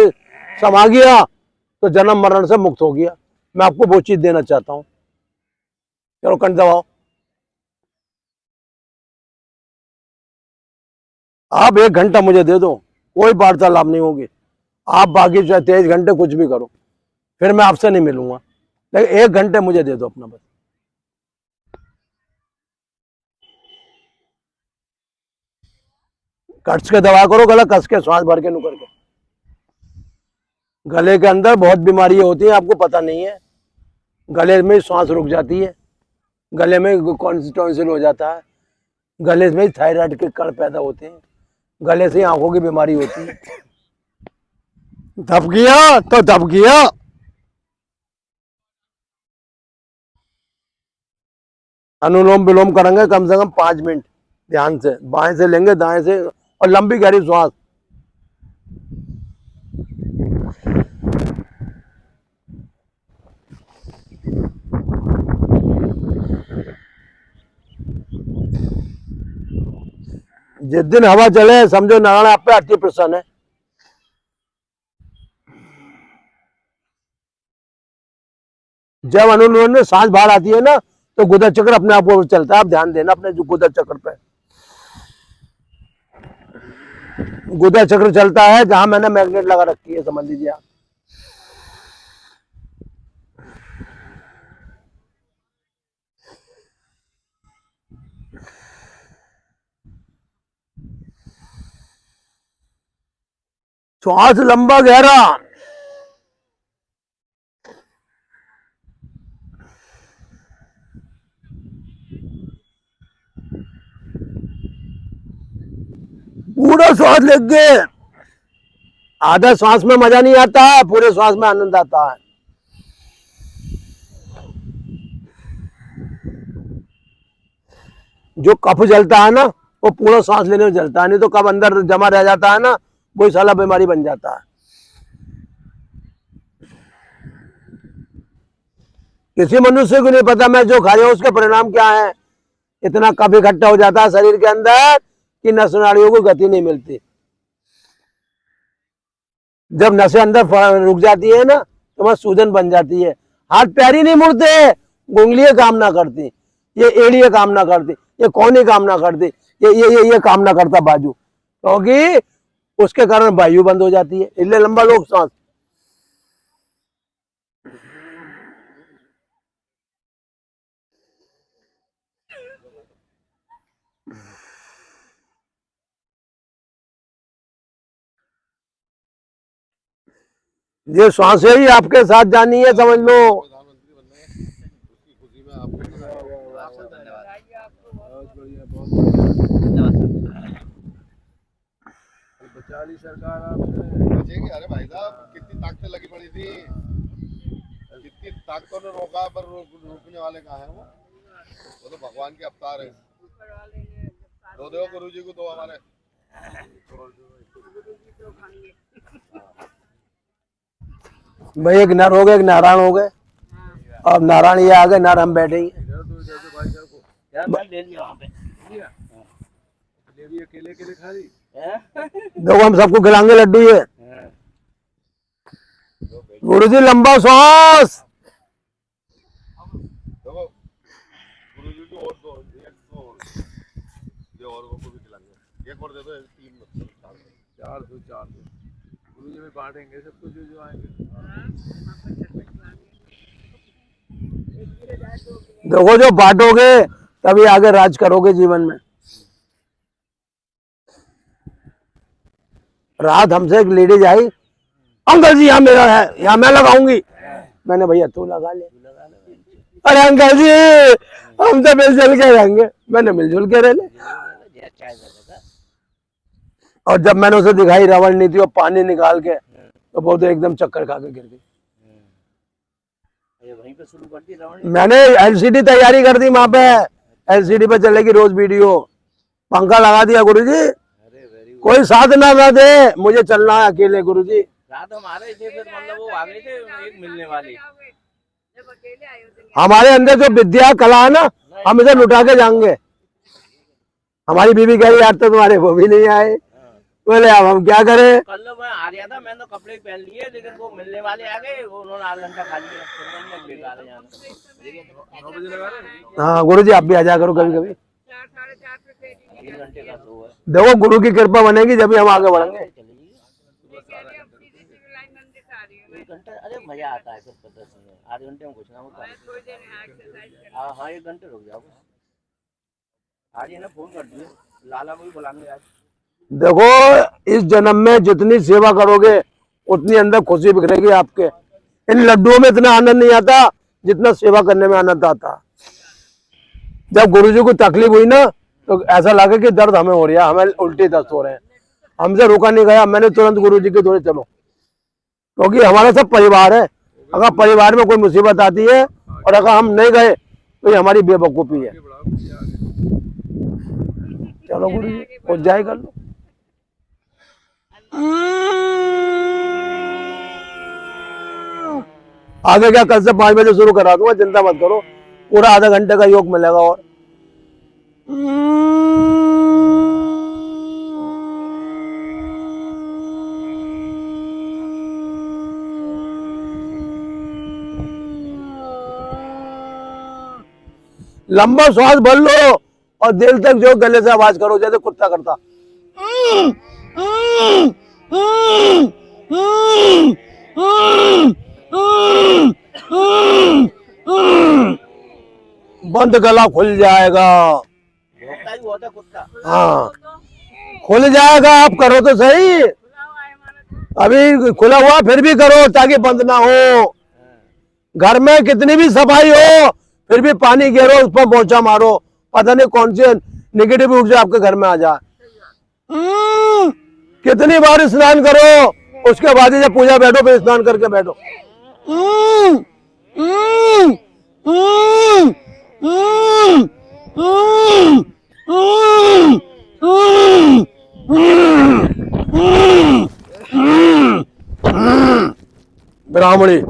समा गया तो जन्म मरण से मुक्त हो गया। मैं आपको वो चीज देना चाहता हूं। चलो कंठ दबाओ। आप 1 घंटा मुझे दे दो, कोई वार्तालाप नहीं होगी। आप बाकी चाहे 23 घंटे कुछ भी करो, फिर मैं आपसे नहीं मिलूंगा, लेकिन 1 घंटे मुझे दे दो अपना बस। कस के दबा करो, गला कस के, श्वास भर के नु करके। गले के अंदर बहुत बीमारियां होती हैं, आपको पता नहीं है। गले में श्वास रुक जाती है, गले में कॉन्स्टिट्यूंसिल हो जाता है, गले में थायराइड के कण पैदा होते हैं, गले से आंखों की बीमारी होती है। दब गया तो दब गया। अनुलोम विलोम करेंगे कम से कम 5 मिनट ध्यान से, बाएं से लेंगे दाएं से, और लंबी गहरी श्वास। जिस दिन हवा चले समझो नारायण आप पे अति प्रसन्न है। जब अनुलोम में सांस बाहर आती है ना, तो गुदा चक्र अपने आप ऊपर चलता है। आप ध्यान देना अपने जो गुदा चक्र पे। गुदा चक्र चलता है जहां मैंने मैग्नेट लगा रखी है, समझ लीजिए आप। श्वास लंबा गहरा। पूरा श्वास लेके, आधा श्वास में मजा नहीं आता है, पूरे श्वास में आनंद आता है। जो कफ जलता है ना, वो पूरा सांस लेने में जलता है, नहीं तो कब अंदर जमा रह जाता है ना, वही साला बीमारी बन जाता है। किसी मनुष्य को नहीं पता मैं जो खा रहा हूं उसके परिणाम क्या है। इतना कफ इकट्ठा हो जाता है शरीर के अंदर कि नस नाड़ियों को गति नहीं मिलती। जब नसें अंदर रुक जाती है ना, तो वहां सूजन बन जाती है। हाथ पैर ही नहीं मुड़ते, उंगलियां काम ना करती, ये एड़ियां काम ना करती, ये कोहनी काम ना करती, ये काम ना करता बाजू, क्योंकि उसके कारण वायु बंद हो जाती है। इसलिए लंबा लोग सांस। ये सांसें ही आपके साथ जानी है, समझ लो। प्रधानमंत्री बनने उसकी खुशी में आपको बचा ली सरकार आपने। बचेगी। अरे भाई साहब कितनी ताकतें लगी पड़ी थी, कितनी ताकतों ने रोका, पर रोकने वाले कहाँ हैं वो तो भगवान के अवतार है। दो दो गुरु जी को, दो हमारे भाई एक नर हो गए, एक नारायण हो गए। अब नारायण ये आ गए, नर हम बैठेंगे। यार मैं ले लिया वहाँ पे। जलेबी अकेले अकेले खा रही। देखो हम सबको खिलाएंगे लड्डू ये। गुरुजी लंबा सांस। देखो गुरुजी को और दो, एक दो ये और को भी खिलाएंगे। एक और दे दो, 3 चार दो गुरुजी में बांटेंगे सबको जो आएंगे। देखो जो बांटोगे तभी आगे राज करोगे जीवन में। रात हमसे एक लेडीज आई, अंकल जी यहाँ मेरा है, यहाँ मैं लगाऊंगी। मैंने भैया तू लगा ले। अरे अंकल जी हम तो मिलजुल के रहेंगे। मैंने मिलजुल के रह ले। और जब मैंने उसे दिखाई रावण नीति और पानी निकाल के, तो वो तो एकदम चक्कर खा के गिर गई। वहीं पे शुरू कर दी रावण। मैंने एलसीडी तैयारी कर दी वहां पे, एलसीडी पे चलेगी रोज वीडियो। पंखा लगा दिया गुरुजी, कोई साथ ना दे, मुझे चलना है अकेले गुरुजी। रात हम आ रहे थे, फिर मतलब वो आ गए थे एक मिलने वाली। हमारे अंदर जो विद्या कला है ना, हम इसे लुटा के जाएंगे। हमारी बीवी कह रही यार तो तुम्हारे वो भी नहीं आए। बोले अब हम क्या करें। कल मैं आ रहा था, मैंने तो कपड़े पहन लिए, लेकिन वो मिलने वाले आ गए, वो उन्होंने आधा घंटा खा लिया। बेकार है जाना। 9 बजे लगा रहे। हाँ गुरुजी आप भी आ जा करो कभी कभी। 3 घंटे का तो है। देखो गुरु की कृपा बनेगी जब भी हम आगे बढ़ेंगे। 1 घंटा, अरे मजा आता है फिर प्रदर्शन में। आधे घंटे में कुछ ना होता। हाँ 1 घंटे रुक जाओ। आज ये ना फोन कर दिए, लाला को भी बुलाएंगे आज। देखो इस जन्म में जितनी सेवा करोगे उतनी अंदर खुशी बिखरेगी आपके। इन लड्डुओं में इतना आनंद नहीं आता जितना सेवा करने में आनंद आता। जब गुरुजी को तकलीफ हुई ना, तो ऐसा लगा कि दर्द हमें हो रहा है, हमें उल्टी दस्त हो रहे हैं। हमसे रुका नहीं गया, मैंने तुरंत गुरुजी के दौरे चलो, क्योंकि हमारा सब परिवार है। अगर परिवार में कोई मुसीबत आती है और अगर हम नहीं गए तो ये हमारी बेवकूफ़ी है। चलो गुरुजी हो जाए कर लो। आगे क्या कल से 5 बजे शुरू करा दूंगा, चिंता मत करो। पूरा आधा घंटे का योग मिलेगा। और लंबा श्वास भर लो और दिल तक जो गले से आवाज करो जैसे कुत्ता करता। बंद गला खुल जाएगा। हाँ खुल जाएगा, आप करो तो सही। अभी खुला हुआ फिर भी करो ताकि बंद ना हो। घर में कितनी भी सफाई हो फिर भी पानी गिरो, उस पर पोंछा मारो, पता नहीं कौन सी निगेटिव ऊर्जा आपके घर में आ जाए। कितनी बार स्नान करो, उसके बाद ही जब पूजा बैठो फिर स्नान करके बैठो। ब्राह्मणी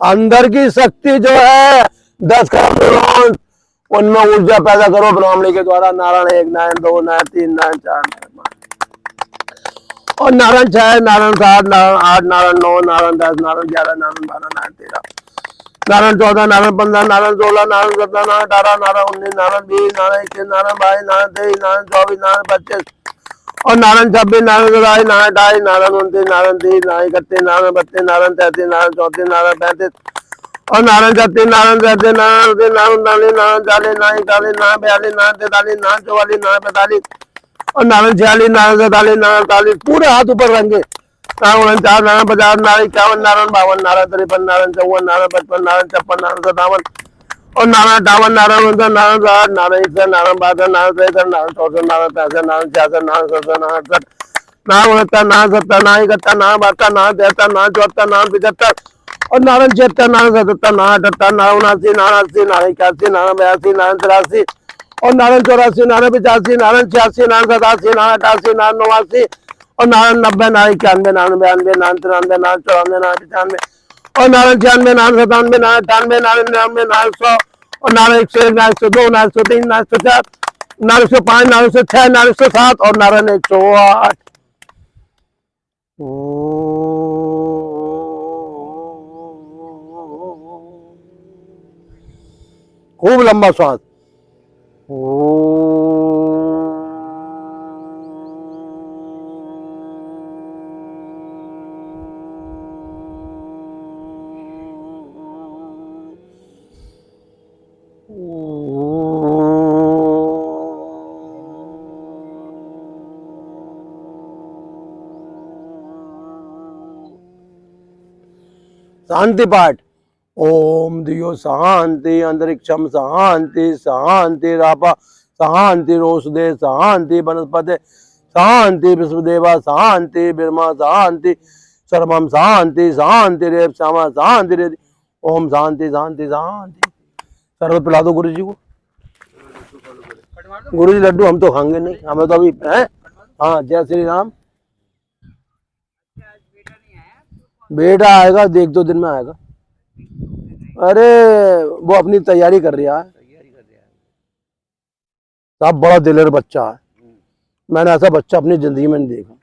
अंदर की शक्ति जो है 10 करोड़ उनमें ऊर्जा पैदा करो ब्राह्मणी के द्वारा। नारायण 1, नारायण 2, नारायण 3, नारायण 4, और नारायण 6, नारायण 7, नारायण 8, नारायण 9, नारायण 10, नारायण 11, नारायण 12, नारायण 13, नारायण 14, नारायण 15, नारायण 16, नारायण 17, नारायण 18, नारायण 19, नारायण 20, नारायण 21, नारायण 22, नारायण 23, नारायण 24, नारायण 25 और नारायण 26, नारायण 27, नारायण 28, नारायण 29, नारायण 30, नारायण 31, नारायण 32, नारायण 33, नारायण 34, नारायण 35 और नारायण 36, नारायण 37, नारायण 38, नारायण 39, नारायण 40, नारायण 41, नारायण 42, नारायण 43, नारायण 44, नारायण 45 और नारायण 46, नारायण 47, नारायण 48, पूरे हाथ ऊपर रंगे। नारायण 49, नारायण 50, नारायण 51, नारायण 52, नारायण 53, नारायण 54, नारायण 55, नारायण 56, नारायण 57 और नारायण 58, नारायण 59, नारायण 60, नारायण 61, नारायण 62, नारायण 63, नारायण 64, नारायण 65, नारायण 66, नारायण 67, नारायण 68, नारायण 69, नारायण 70, नारायण 71, नारायण 72, नारायण 73, नारायण 74, नारायण 75 और नारायण 76, नारायण 77, नारायण 78, नारायण 79, नारायण 80, नारायण 81, नारायण 82, नारायण 83 और नारायण 84, नारायण 85, नारायण 86, नारायण 87, नारायण 88, नारायण 89 और नारायण 90, नारायण 91, नारायण 92, नारायण 93, नारायण 94, नारायण 95 और नारायण 96, नारायण 97, नारायण 98, नारायण 99, नारायण 100 और नारायण 101, नारायण 102, नारायण 103, नारायण 104, नारायण 105, नारायण 106, नारायण 107 और नारायण 108। खूब लंबा श्वास। शांति पाठ। ओम दियो शांति अंतरिक्षम शांति शांति रापा शांति रोषदे शांति वनस्पति शांति विश्वदेवा शांति ब्रह्मा शांति सर्वम शांति शांति रेप श्यामा शांति रे। ओम शांति शांति शांति। सर्व पिला दो गुरु जी को। गुरु जी लड्डू हम तो खाएंगे नहीं, हमें तो अभी है। हाँ जय श्री राम। बेटा आएगा, 1-2 दिन में आएगा। अरे वो अपनी तैयारी कर रहा है, साहब बड़ा दिलेर बच्चा है। मैंने ऐसा बच्चा अपनी जिंदगी में नहीं देखा।